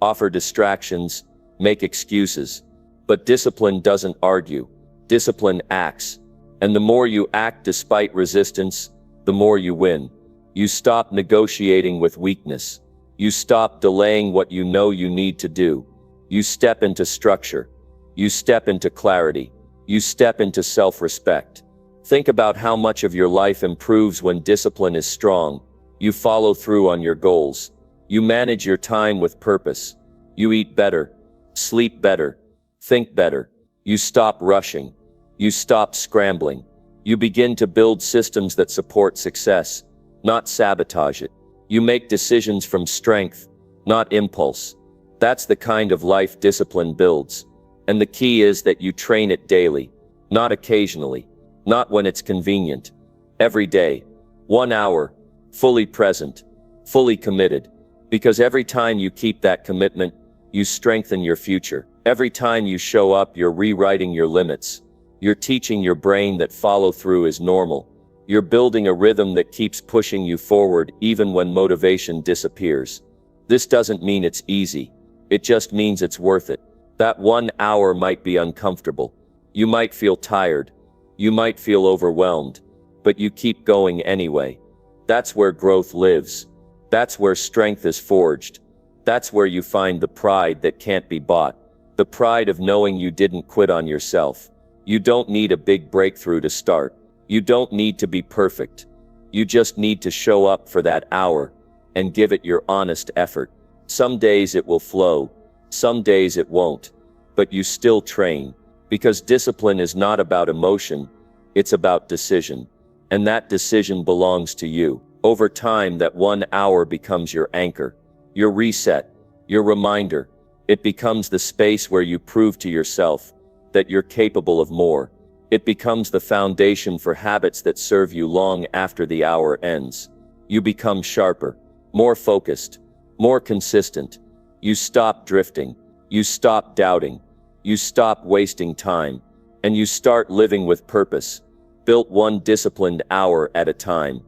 offer distractions, make excuses. But discipline doesn't argue. Discipline acts. And the more you act despite resistance, the more you win. You stop negotiating with weakness. You stop delaying what you know you need to do. You step into structure. You step into clarity. You step into self-respect. Think about how much of your life improves when discipline is strong. You follow through on your goals. You manage your time with purpose. You eat better, sleep better, think better. You stop rushing. You stop scrambling. You begin to build systems that support success, not sabotage it. You make decisions from strength, not impulse. That's the kind of life discipline builds. And the key is that you train it daily, not occasionally, not when it's convenient. Every day, 1 hour, fully present, fully committed. Because every time you keep that commitment, you strengthen your future. Every time you show up, you're rewriting your limits. You're teaching your brain that follow through is normal. You're building a rhythm that keeps pushing you forward even when motivation disappears. This doesn't mean it's easy. It just means it's worth it. That 1 hour might be uncomfortable. You might feel tired. You might feel overwhelmed. But you keep going anyway. That's where growth lives. That's where strength is forged. That's where you find the pride that can't be bought. The pride of knowing you didn't quit on yourself. You don't need a big breakthrough to start. You don't need to be perfect. You just need to show up for that hour and give it your honest effort. Some days it will flow. Some days it won't. But you still train. Because discipline is not about emotion. It's about decision. And that decision belongs to you. Over time, that 1 hour becomes your anchor, your reset, your reminder. It becomes the space where you prove to yourself that you're capable of more. It becomes the foundation for habits that serve you long after the hour ends. You become sharper, more focused, more consistent. You stop drifting. You stop doubting. You stop wasting time. And you start living with purpose, built one disciplined hour at a time.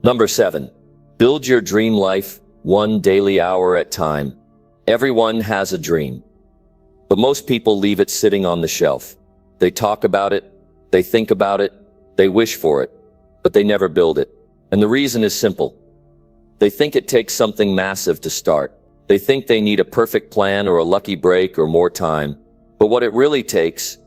Number 7. Build your dream life, one daily hour at a time. Everyone has a dream. But most people leave it sitting on the shelf. They talk about it, they think about it, they wish for it, but they never build it. And the reason is simple. They think it takes something massive to start. They think they need a perfect plan or a lucky break or more time. But what it really takes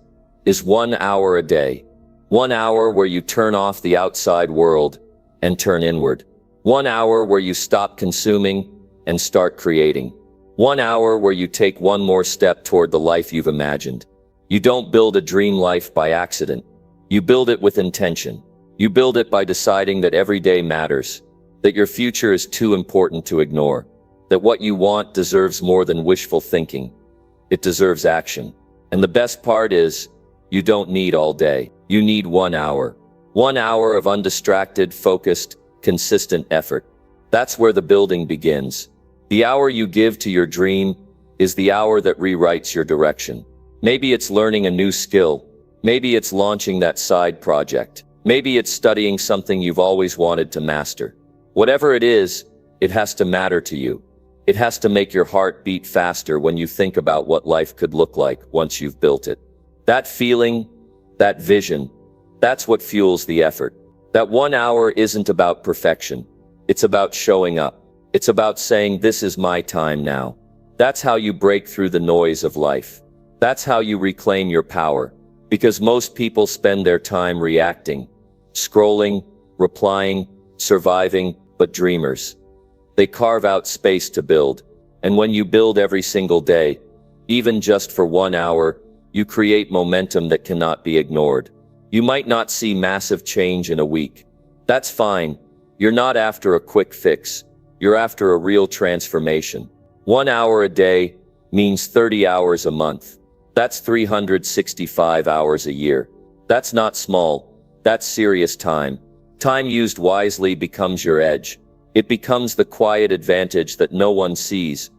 is 1 hour a day. 1 hour where you turn off the outside world and turn inward. 1 hour where you stop consuming and start creating. 1 hour where you take one more step toward the life you've imagined. You don't build a dream life by accident. You build it with intention. You build it by deciding that every day matters, that your future is too important to ignore, that what you want deserves more than wishful thinking. It deserves action. And the best part is, you don't need all day. You need 1 hour. 1 hour of undistracted, focused, consistent effort. That's where the building begins. The hour you give to your dream is the hour that rewrites your direction. Maybe it's learning a new skill. Maybe it's launching that side project. Maybe it's studying something you've always wanted to master. Whatever it is, it has to matter to you. It has to make your heart beat faster when you think about what life could look like once you've built it. That feeling, that vision, that's what fuels the effort. That 1 hour isn't about perfection. It's about showing up. It's about saying, this is my time now. That's how you break through the noise of life. That's how you reclaim your power. Because most people spend their time reacting, scrolling, replying, surviving, but dreamers, they carve out space to build. And when you build every single day, even just for 1 hour, you create momentum that cannot be ignored. You might not see massive change in a week. That's fine. You're not after a quick fix. You're after a real transformation. 1 hour a day means 30 hours a month. That's 365 hours a year. That's not small. That's serious time. Time used wisely becomes your edge. It becomes the quiet advantage that no one sees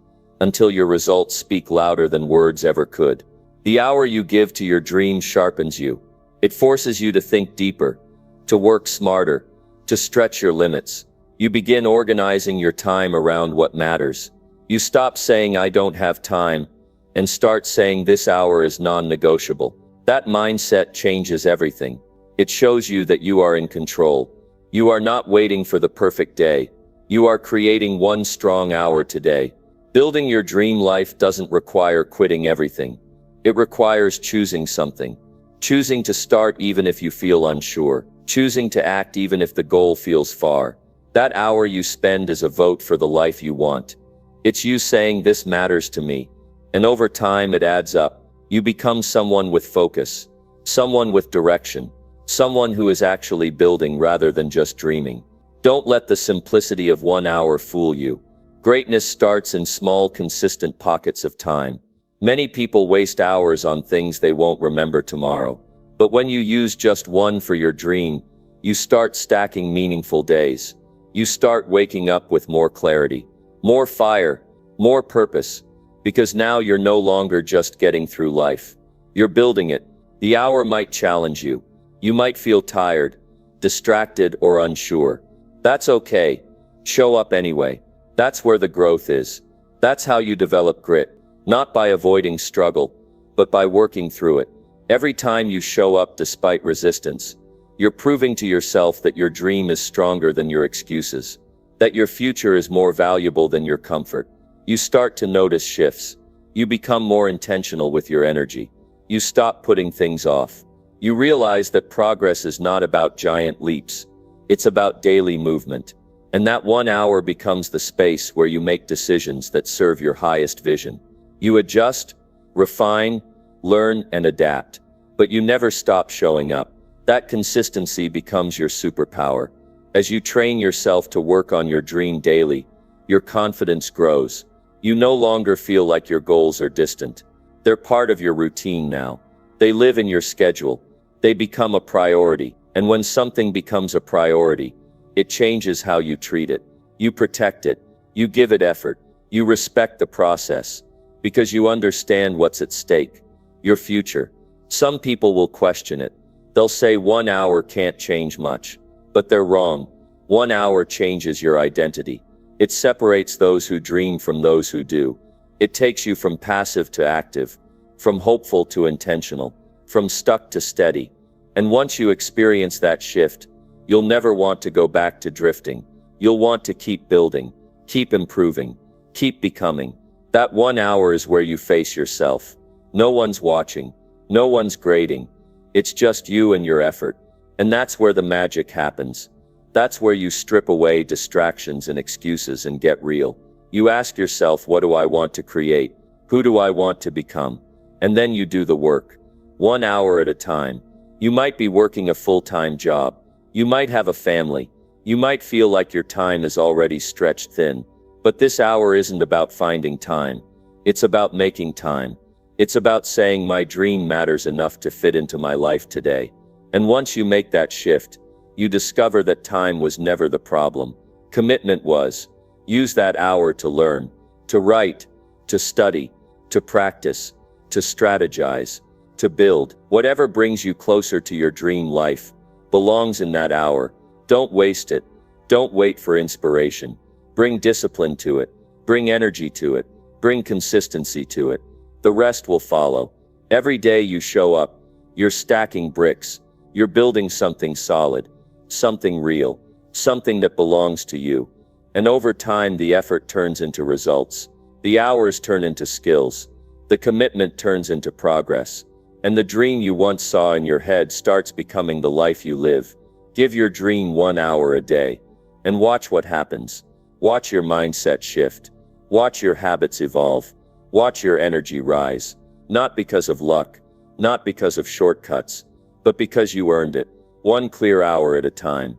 until your results speak louder than words ever could. The hour you give to your dream sharpens you. It forces you to think deeper, to work smarter, to stretch your limits. You begin organizing your time around what matters. You stop saying, I don't have time, and start saying, this hour is non-negotiable. That mindset changes everything. It shows you that you are in control. You are not waiting for the perfect day. You are creating one strong hour today. Building your dream life doesn't require quitting everything. It requires choosing something. Choosing to start even if you feel unsure. Choosing to act even if the goal feels far. That hour you spend is a vote for the life you want. It's you saying, this matters to me. And over time it adds up. You become someone with focus. Someone with direction. Someone who is actually building rather than just dreaming. Don't let the simplicity of 1 hour fool you. Greatness starts in small, consistent pockets of time. Many people waste hours on things they won't remember tomorrow. But when you use just one for your dream, you start stacking meaningful days. You start waking up with more clarity, more fire, more purpose. Because now you're no longer just getting through life. You're building it. The hour might challenge you. You might feel tired, distracted, or unsure. That's okay. Show up anyway. That's where the growth is. That's how you develop grit. Not by avoiding struggle, but by working through it. Every time you show up despite resistance, you're proving to yourself that your dream is stronger than your excuses. That your future is more valuable than your comfort. You start to notice shifts. You become more intentional with your energy. You stop putting things off. You realize that progress is not about giant leaps. It's about daily movement. And that 1 hour becomes the space where you make decisions that serve your highest vision. You adjust, refine, learn, and adapt. But you never stop showing up. That consistency becomes your superpower. As you train yourself to work on your dream daily, your confidence grows. You no longer feel like your goals are distant. They're part of your routine now. They live in your schedule. They become a priority. And when something becomes a priority, it changes how you treat it. You protect it. You give it effort. You respect the process. Because you understand what's at stake. Your future. Some people will question it. They'll say 1 hour can't change much. But they're wrong. 1 hour changes your identity. It separates those who dream from those who do. It takes you from passive to active. From hopeful to intentional. From stuck to steady. And once you experience that shift, you'll never want to go back to drifting. You'll want to keep building, keep improving, keep becoming. That 1 hour is where you face yourself. No one's watching. No one's grading. It's just you and your effort. And that's where the magic happens. That's where you strip away distractions and excuses and get real. You ask yourself, what do I want to create? Who do I want to become? And then you do the work. 1 hour at a time. You might be working a full-time job. You might have a family. You might feel like your time is already stretched thin. But this hour isn't about finding time. It's about making time. It's about saying my dream matters enough to fit into my life today. And once you make that shift, you discover that time was never the problem. Commitment was. Use that hour to learn, to write, to study, to practice, to strategize, to build. Whatever brings you closer to your dream life belongs in that hour. Don't waste it. Don't wait for inspiration. Bring discipline to it. Bring energy to it. Bring consistency to it. The rest will follow. Every day you show up, you're stacking bricks. You're building something solid, something real, something that belongs to you. And over time, the effort turns into results. The hours turn into skills. The commitment turns into progress. And the dream you once saw in your head starts becoming the life you live. Give your dream 1 hour a day. And watch what happens. Watch your mindset shift. Watch your habits evolve. Watch your energy rise. Not because of luck. Not because of shortcuts. But because you earned it. 1 clear hour at a time.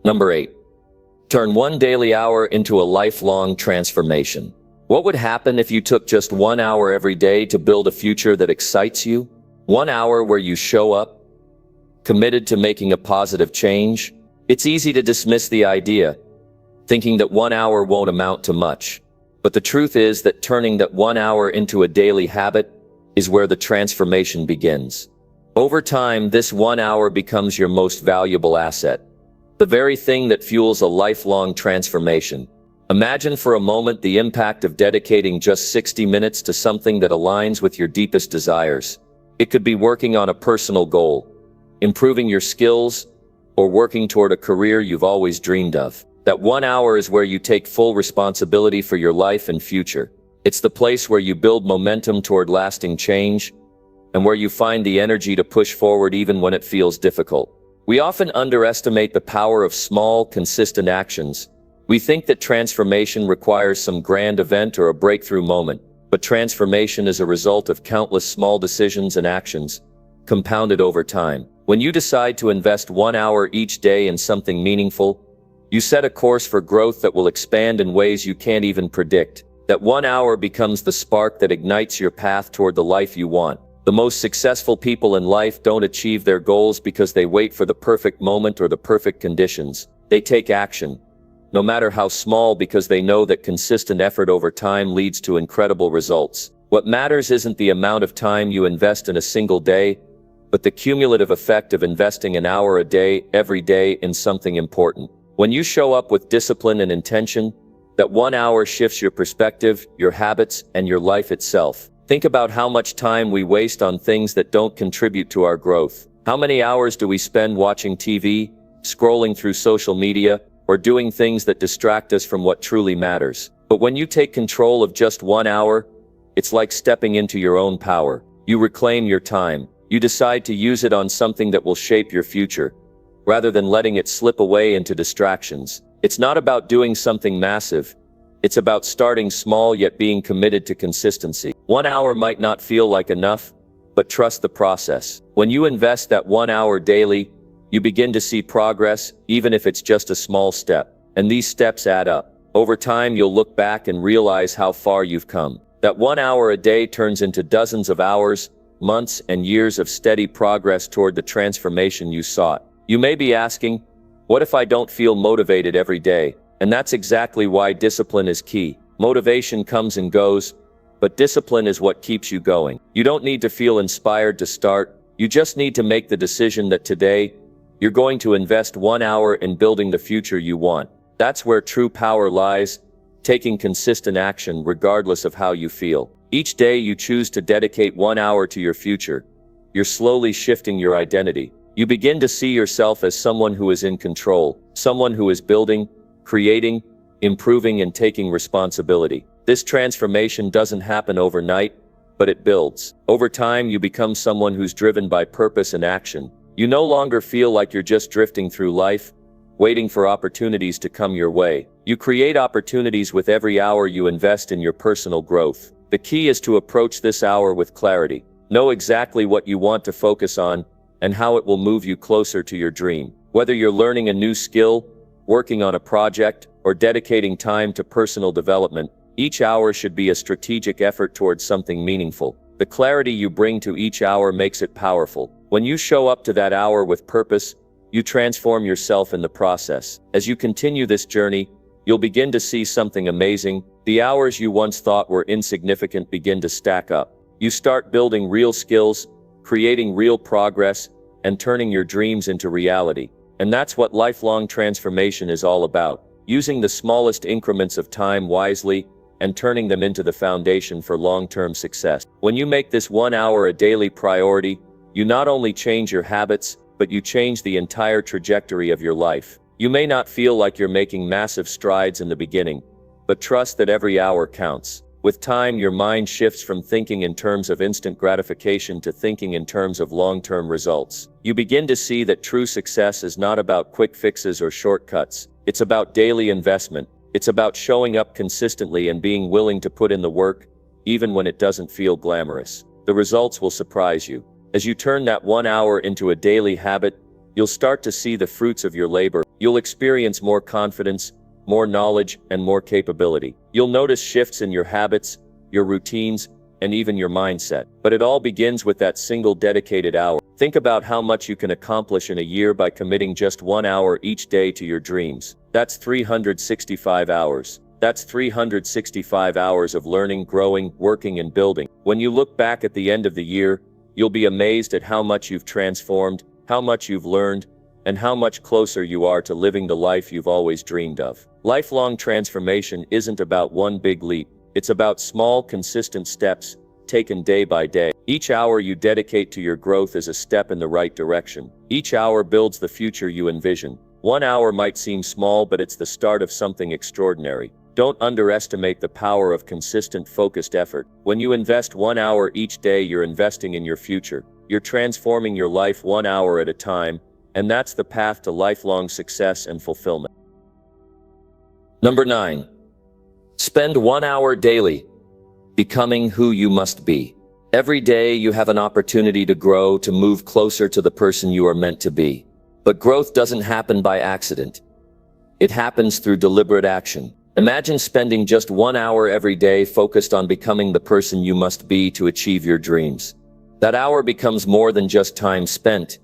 Number 8. Turn one daily hour into a lifelong transformation. What would happen if you took just 1 hour every day to build a future that excites you? 1 hour where you show up, committed to making a positive change? It's easy to dismiss the idea, thinking that 1 hour won't amount to much. But the truth is that turning that 1 hour into a daily habit is where the transformation begins. Over time, this 1 hour becomes your most valuable asset, the very thing that fuels a lifelong transformation. Imagine for a moment the impact of dedicating just 60 minutes to something that aligns with your deepest desires. It could be working on a personal goal, improving your skills, or working toward a career you've always dreamed of. That 1 hour is where you take full responsibility for your life and future. It's the place where you build momentum toward lasting change, and where you find the energy to push forward even when it feels difficult. We often underestimate the power of small, consistent actions. We think that transformation requires some grand event or a breakthrough moment, but transformation is a result of countless small decisions and actions, compounded over time. When you decide to invest 1 hour each day in something meaningful, you set a course for growth that will expand in ways you can't even predict. That 1 hour becomes the spark that ignites your path toward the life you want. The most successful people in life don't achieve their goals because they wait for the perfect moment or the perfect conditions. They take action, no matter how small, because they know that consistent effort over time leads to incredible results. What matters isn't the amount of time you invest in a single day, but the cumulative effect of investing an hour a day, every day, in something important. When you show up with discipline and intention, that 1 hour shifts your perspective, your habits, and your life itself. Think about how much time we waste on things that don't contribute to our growth. How many hours do we spend watching TV, scrolling through social media, or doing things that distract us from what truly matters? But when you take control of just 1 hour, it's like stepping into your own power. You reclaim your time. You decide to use it on something that will shape your future, rather than letting it slip away into distractions. It's not about doing something massive. It's about starting small yet being committed to consistency. 1 hour might not feel like enough, but trust the process. When you invest that 1 hour daily, you begin to see progress, even if it's just a small step. And these steps add up. Over time, you'll look back and realize how far you've come. That 1 hour a day turns into dozens of hours, months, and years of steady progress toward the transformation you sought. You may be asking, what if I don't feel motivated every day? And that's exactly why discipline is key. Motivation comes and goes, but discipline is what keeps you going. You don't need to feel inspired to start. You just need to make the decision that today, you're going to invest 1 hour in building the future you want. That's where true power lies, taking consistent action regardless of how you feel. Each day you choose to dedicate 1 hour to your future, you're slowly shifting your identity. You begin to see yourself as someone who is in control, someone who is building, creating, improving, and taking responsibility. This transformation doesn't happen overnight, but it builds. Over time, you become someone who's driven by purpose and action. You no longer feel like you're just drifting through life, waiting for opportunities to come your way. You create opportunities with every hour you invest in your personal growth. The key is to approach this hour with clarity. Know exactly what you want to focus on and how it will move you closer to your dream. Whether you're learning a new skill, working on a project, or dedicating time to personal development, each hour should be a strategic effort towards something meaningful. The clarity you bring to each hour makes it powerful. When you show up to that hour with purpose, you transform yourself in the process. As you continue this journey, you'll begin to see something amazing. The hours you once thought were insignificant begin to stack up. You start building real skills, creating real progress, and turning your dreams into reality. And that's what lifelong transformation is all about, using the smallest increments of time wisely and turning them into the foundation for long-term success. When you make this 1 hour a daily priority, you not only change your habits, but you change the entire trajectory of your life. You may not feel like you're making massive strides in the beginning, but trust that every hour counts. With time, your mind shifts from thinking in terms of instant gratification to thinking in terms of long-term results. You begin to see that true success is not about quick fixes or shortcuts. It's about daily investment. It's about showing up consistently and being willing to put in the work, even when it doesn't feel glamorous. The results will surprise you. As you turn that 1 hour into a daily habit, you'll start to see the fruits of your labor. You'll experience more confidence, more knowledge, and more capability. You'll notice shifts in your habits, your routines, and even your mindset. But it all begins with that single dedicated hour. Think about how much you can accomplish in a year by committing just 1 hour each day to your dreams. That's 365 hours. That's 365 hours of learning, growing, working, and building. When you look back at the end of the year, you'll be amazed at how much you've transformed, how much you've learned, and how much closer you are to living the life you've always dreamed of. Lifelong transformation isn't about one big leap. It's about small, consistent steps, taken day by day. Each hour you dedicate to your growth is a step in the right direction. Each hour builds the future you envision. 1 hour might seem small, but it's the start of something extraordinary. Don't underestimate the power of consistent, focused effort. When you invest 1 hour each day, you're investing in your future. You're transforming your life 1 hour at a time, and that's the path to lifelong success and fulfillment. Number 9. Spend 1 hour daily becoming who you must be. Every day you have an opportunity to grow, to move closer to the person you are meant to be. But growth doesn't happen by accident. It happens through deliberate action. Imagine spending just 1 hour every day focused on becoming the person you must be to achieve your dreams. That hour becomes more than just time spent.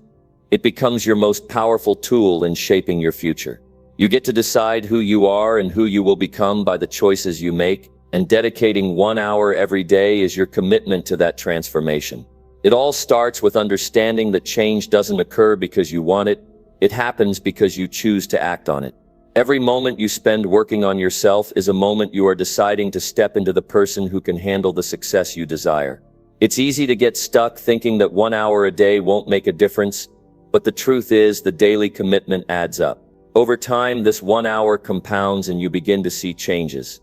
It becomes your most powerful tool in shaping your future. You get to decide who you are and who you will become by the choices you make, and dedicating 1 hour every day is your commitment to that transformation. It all starts with understanding that change doesn't occur because you want it. It happens because you choose to act on it. Every moment you spend working on yourself is a moment you are deciding to step into the person who can handle the success you desire. It's easy to get stuck thinking that 1 hour a day won't make a difference, but the truth is the daily commitment adds up. Over time, this 1 hour compounds and you begin to see changes.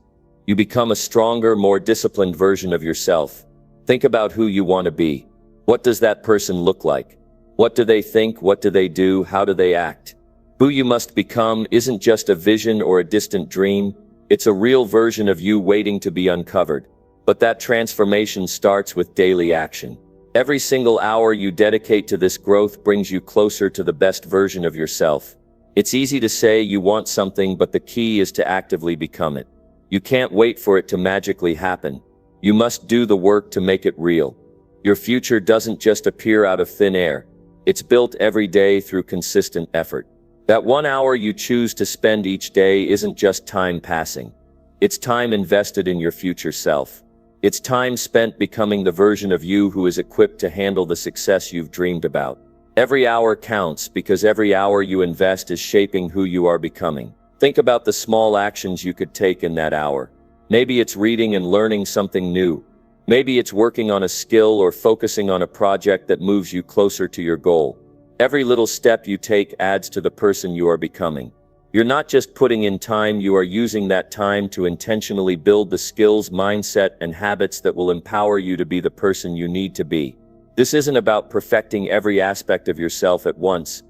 You become a stronger, more disciplined version of yourself. Think about who you want to be. What does that person look like? What do they think? What do they do? How do they act? Who you must become isn't just a vision or a distant dream. It's a real version of you waiting to be uncovered. But that transformation starts with daily action. Every single hour you dedicate to this growth brings you closer to the best version of yourself. It's easy to say you want something, but the key is to actively become it. You can't wait for it to magically happen. You must do the work to make it real. Your future doesn't just appear out of thin air. It's built every day through consistent effort. That 1 hour you choose to spend each day isn't just time passing. It's time invested in your future self. It's time spent becoming the version of you who is equipped to handle the success you've dreamed about. Every hour counts because every hour you invest is shaping who you are becoming. Think about the small actions you could take in that hour. Maybe it's reading and learning something new. Maybe it's working on a skill or focusing on a project that moves you closer to your goal. Every little step you take adds to the person you are becoming. You're not just putting in time, you are using that time to intentionally build the skills, mindset, and habits that will empower you to be the person you need to be. This isn't about perfecting every aspect of yourself at once.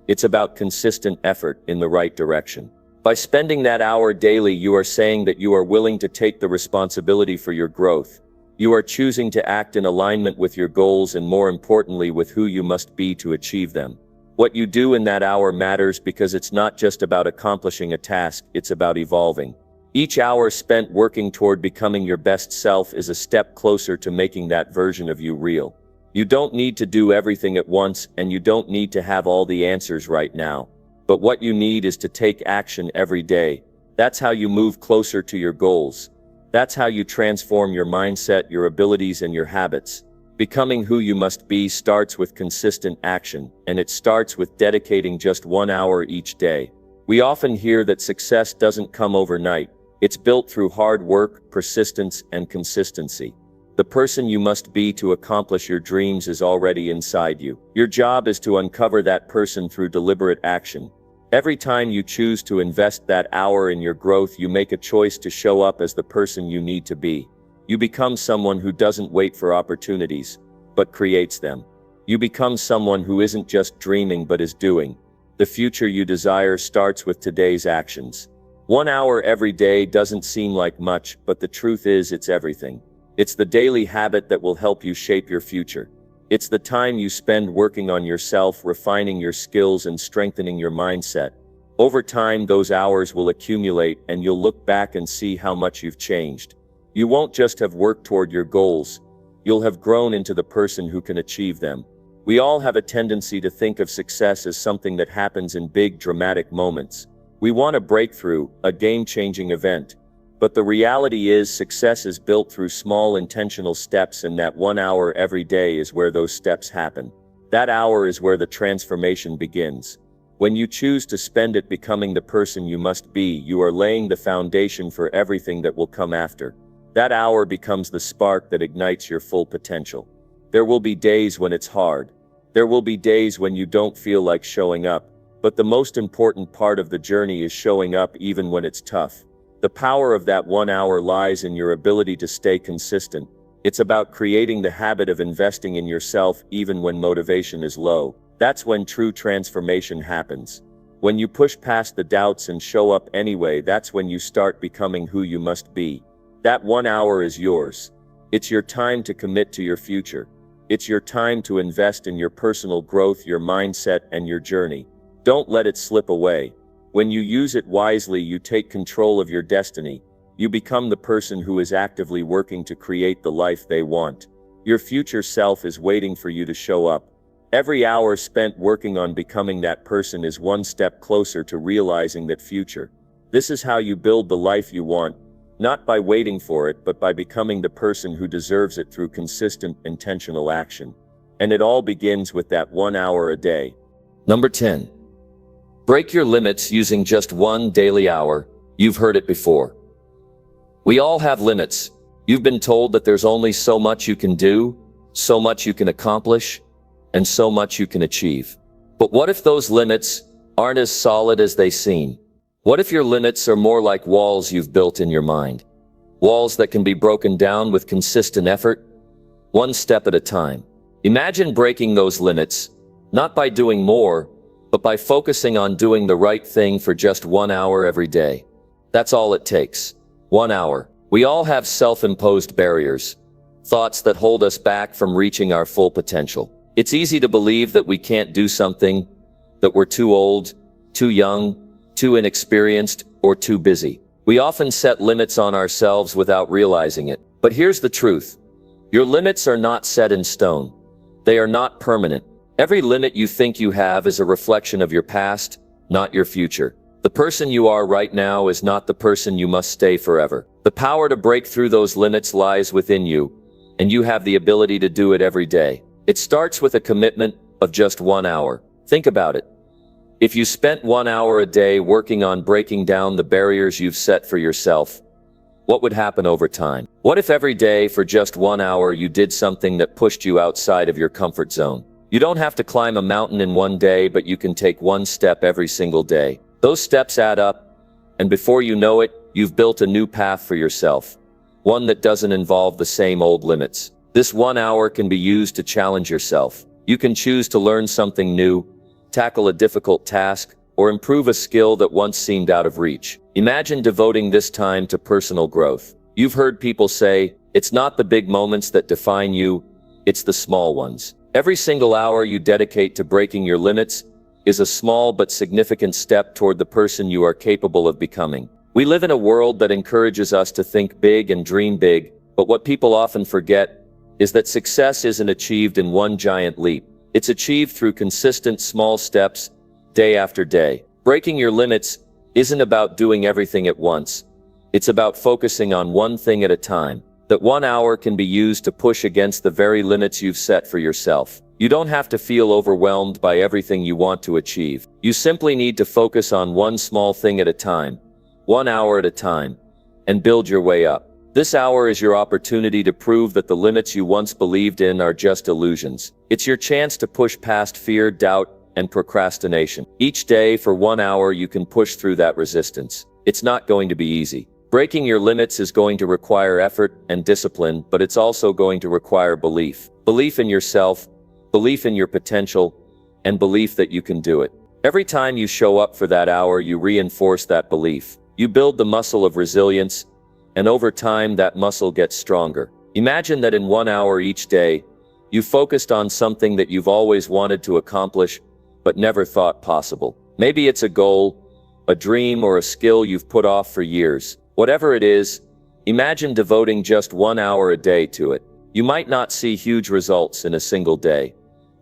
It's about consistent effort in the right direction. By spending that hour daily, you are saying that you are willing to take the responsibility for your growth. You are choosing to act in alignment with your goals and, more importantly, with who you must be to achieve them. What you do in that hour matters because it's not just about accomplishing a task, it's about evolving. Each hour spent working toward becoming your best self is a step closer to making that version of you real. You don't need to do everything at once, and you don't need to have all the answers right now. But what you need is to take action every day. That's how you move closer to your goals. That's how you transform your mindset, your abilities, and your habits. Becoming who you must be starts with consistent action, and it starts with dedicating just 1 hour each day. We often hear that success doesn't come overnight. It's built through hard work, persistence, and consistency. The person you must be to accomplish your dreams is already inside you. Your job is to uncover that person through deliberate action. Every time you choose to invest that hour in your growth, you make a choice to show up as the person you need to be. You become someone who doesn't wait for opportunities, but creates them. You become someone who isn't just dreaming but is doing. The future you desire starts with today's actions. 1 hour every day doesn't seem like much, but the truth is it's everything. It's the daily habit that will help you shape your future. It's the time you spend working on yourself, refining your skills, and strengthening your mindset. Over time, those hours will accumulate, and you'll look back and see how much you've changed. You won't just have worked toward your goals, you'll have grown into the person who can achieve them. We all have a tendency to think of success as something that happens in big, dramatic moments. We want a breakthrough, a game-changing event. But the reality is, success is built through small, intentional steps, and that 1 hour every day is where those steps happen. That hour is where the transformation begins. When you choose to spend it becoming the person you must be, you are laying the foundation for everything that will come after. That hour becomes the spark that ignites your full potential. There will be days when it's hard. There will be days when you don't feel like showing up. But the most important part of the journey is showing up even when it's tough. The power of that 1 hour lies in your ability to stay consistent. It's about creating the habit of investing in yourself even when motivation is low. That's when true transformation happens. When you push past the doubts and show up anyway, that's when you start becoming who you must be. That 1 hour is yours. It's your time to commit to your future. It's your time to invest in your personal growth, your mindset, and your journey. Don't let it slip away. When you use it wisely, you take control of your destiny. You become the person who is actively working to create the life they want. Your future self is waiting for you to show up. Every hour spent working on becoming that person is one step closer to realizing that future. This is how you build the life you want. Not by waiting for it, but by becoming the person who deserves it through consistent, intentional action. And it all begins with that 1 hour a day. Number 10. Break your limits using just one daily hour. You've heard it before. We all have limits. You've been told that there's only so much you can do, so much you can accomplish, and so much you can achieve. But what if those limits aren't as solid as they seem? What if your limits are more like walls you've built in your mind? Walls that can be broken down with consistent effort, one step at a time. Imagine breaking those limits, not by doing more, but by focusing on doing the right thing for just 1 hour every day. That's all it takes. 1 hour. We all have self-imposed barriers, thoughts that hold us back from reaching our full potential. It's easy to believe that we can't do something, that we're too old, too young, too inexperienced, or too busy. We often set limits on ourselves without realizing it. But here's the truth. Your limits are not set in stone. They are not permanent. Every limit you think you have is a reflection of your past, not your future. The person you are right now is not the person you must stay forever. The power to break through those limits lies within you, and you have the ability to do it every day. It starts with a commitment of just 1 hour. Think about it. If you spent 1 hour a day working on breaking down the barriers you've set for yourself, what would happen over time? What if every day for just 1 hour you did something that pushed you outside of your comfort zone? You don't have to climb a mountain in one day, but you can take one step every single day. Those steps add up, and before you know it, you've built a new path for yourself. One that doesn't involve the same old limits. This 1 hour can be used to challenge yourself. You can choose to learn something new, tackle a difficult task, or improve a skill that once seemed out of reach. Imagine devoting this time to personal growth. You've heard people say, it's not the big moments that define you, it's the small ones. Every single hour you dedicate to breaking your limits is a small but significant step toward the person you are capable of becoming. We live in a world that encourages us to think big and dream big, but what people often forget is that success isn't achieved in one giant leap. It's achieved through consistent small steps, day after day. Breaking your limits isn't about doing everything at once. It's about focusing on one thing at a time. That 1 hour can be used to push against the very limits you've set for yourself. You don't have to feel overwhelmed by everything you want to achieve. You simply need to focus on one small thing at a time, 1 hour at a time, and build your way up. This hour is your opportunity to prove that the limits you once believed in are just illusions. It's your chance to push past fear, doubt, and procrastination. Each day for 1 hour you can push through that resistance. It's not going to be easy. Breaking your limits is going to require effort and discipline, but it's also going to require belief. Belief in yourself, belief in your potential, and belief that you can do it. Every time you show up for that hour, you reinforce that belief. You build the muscle of resilience, and over time that muscle gets stronger. Imagine that in 1 hour each day, you focused on something that you've always wanted to accomplish, but never thought possible. Maybe it's a goal, a dream, or a skill you've put off for years. Whatever it is, imagine devoting just 1 hour a day to it. You might not see huge results in a single day,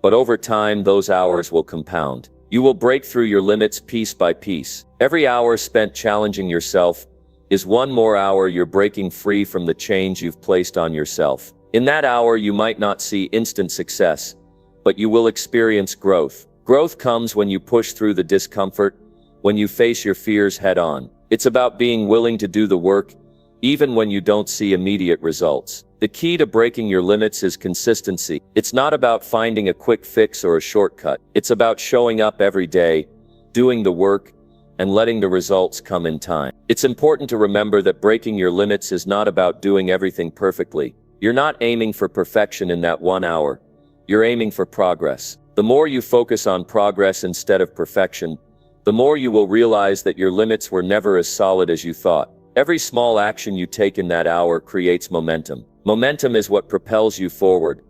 but over time those hours will compound. You will break through your limits piece by piece. Every hour spent challenging yourself is one more hour you're breaking free from the chains you've placed on yourself. In that hour you might not see instant success, but you will experience growth. Growth comes when you push through the discomfort, when you face your fears head on. It's about being willing to do the work, even when you don't see immediate results. The key to breaking your limits is consistency. It's not about finding a quick fix or a shortcut. It's about showing up every day, doing the work, and letting the results come in time. It's important to remember that breaking your limits is not about doing everything perfectly. You're not aiming for perfection in that 1 hour. You're aiming for progress. The more you focus on progress instead of perfection, the more you will realize that your limits were never as solid as you thought. Every small action you take in that hour creates momentum. Momentum is what propels you forward,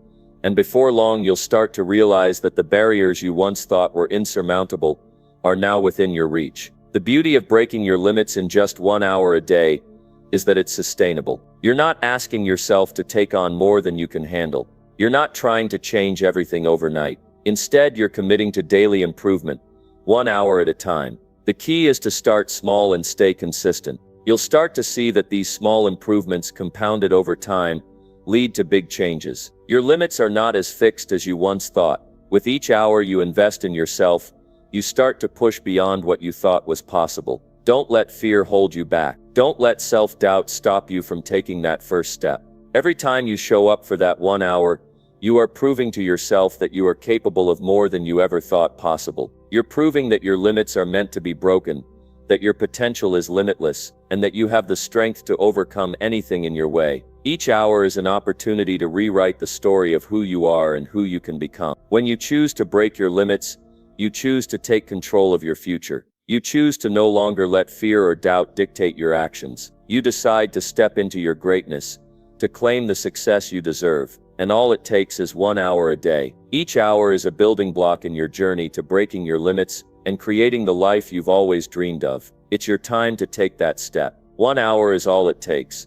and before long you'll start to realize that the barriers you once thought were insurmountable are now within your reach. The beauty of breaking your limits in just 1 hour a day is that it's sustainable. You're not asking yourself to take on more than you can handle. You're not trying to change everything overnight. Instead, you're committing to daily improvement, 1 hour at a time. The key is to start small and stay consistent. You'll start to see that these small improvements compounded over time lead to big changes. Your limits are not as fixed as you once thought. With each hour you invest in yourself, you start to push beyond what you thought was possible. Don't let fear hold you back. Don't let self-doubt stop you from taking that first step. Every time you show up for that 1 hour, you are proving to yourself that you are capable of more than you ever thought possible. You're proving that your limits are meant to be broken, that your potential is limitless, and that you have the strength to overcome anything in your way. Each hour is an opportunity to rewrite the story of who you are and who you can become. When you choose to break your limits, you choose to take control of your future. You choose to no longer let fear or doubt dictate your actions. You decide to step into your greatness, to claim the success you deserve. And all it takes is 1 hour a day. Each hour is a building block in your journey to breaking your limits and creating the life you've always dreamed of. It's your time to take that step. 1 hour is all it takes.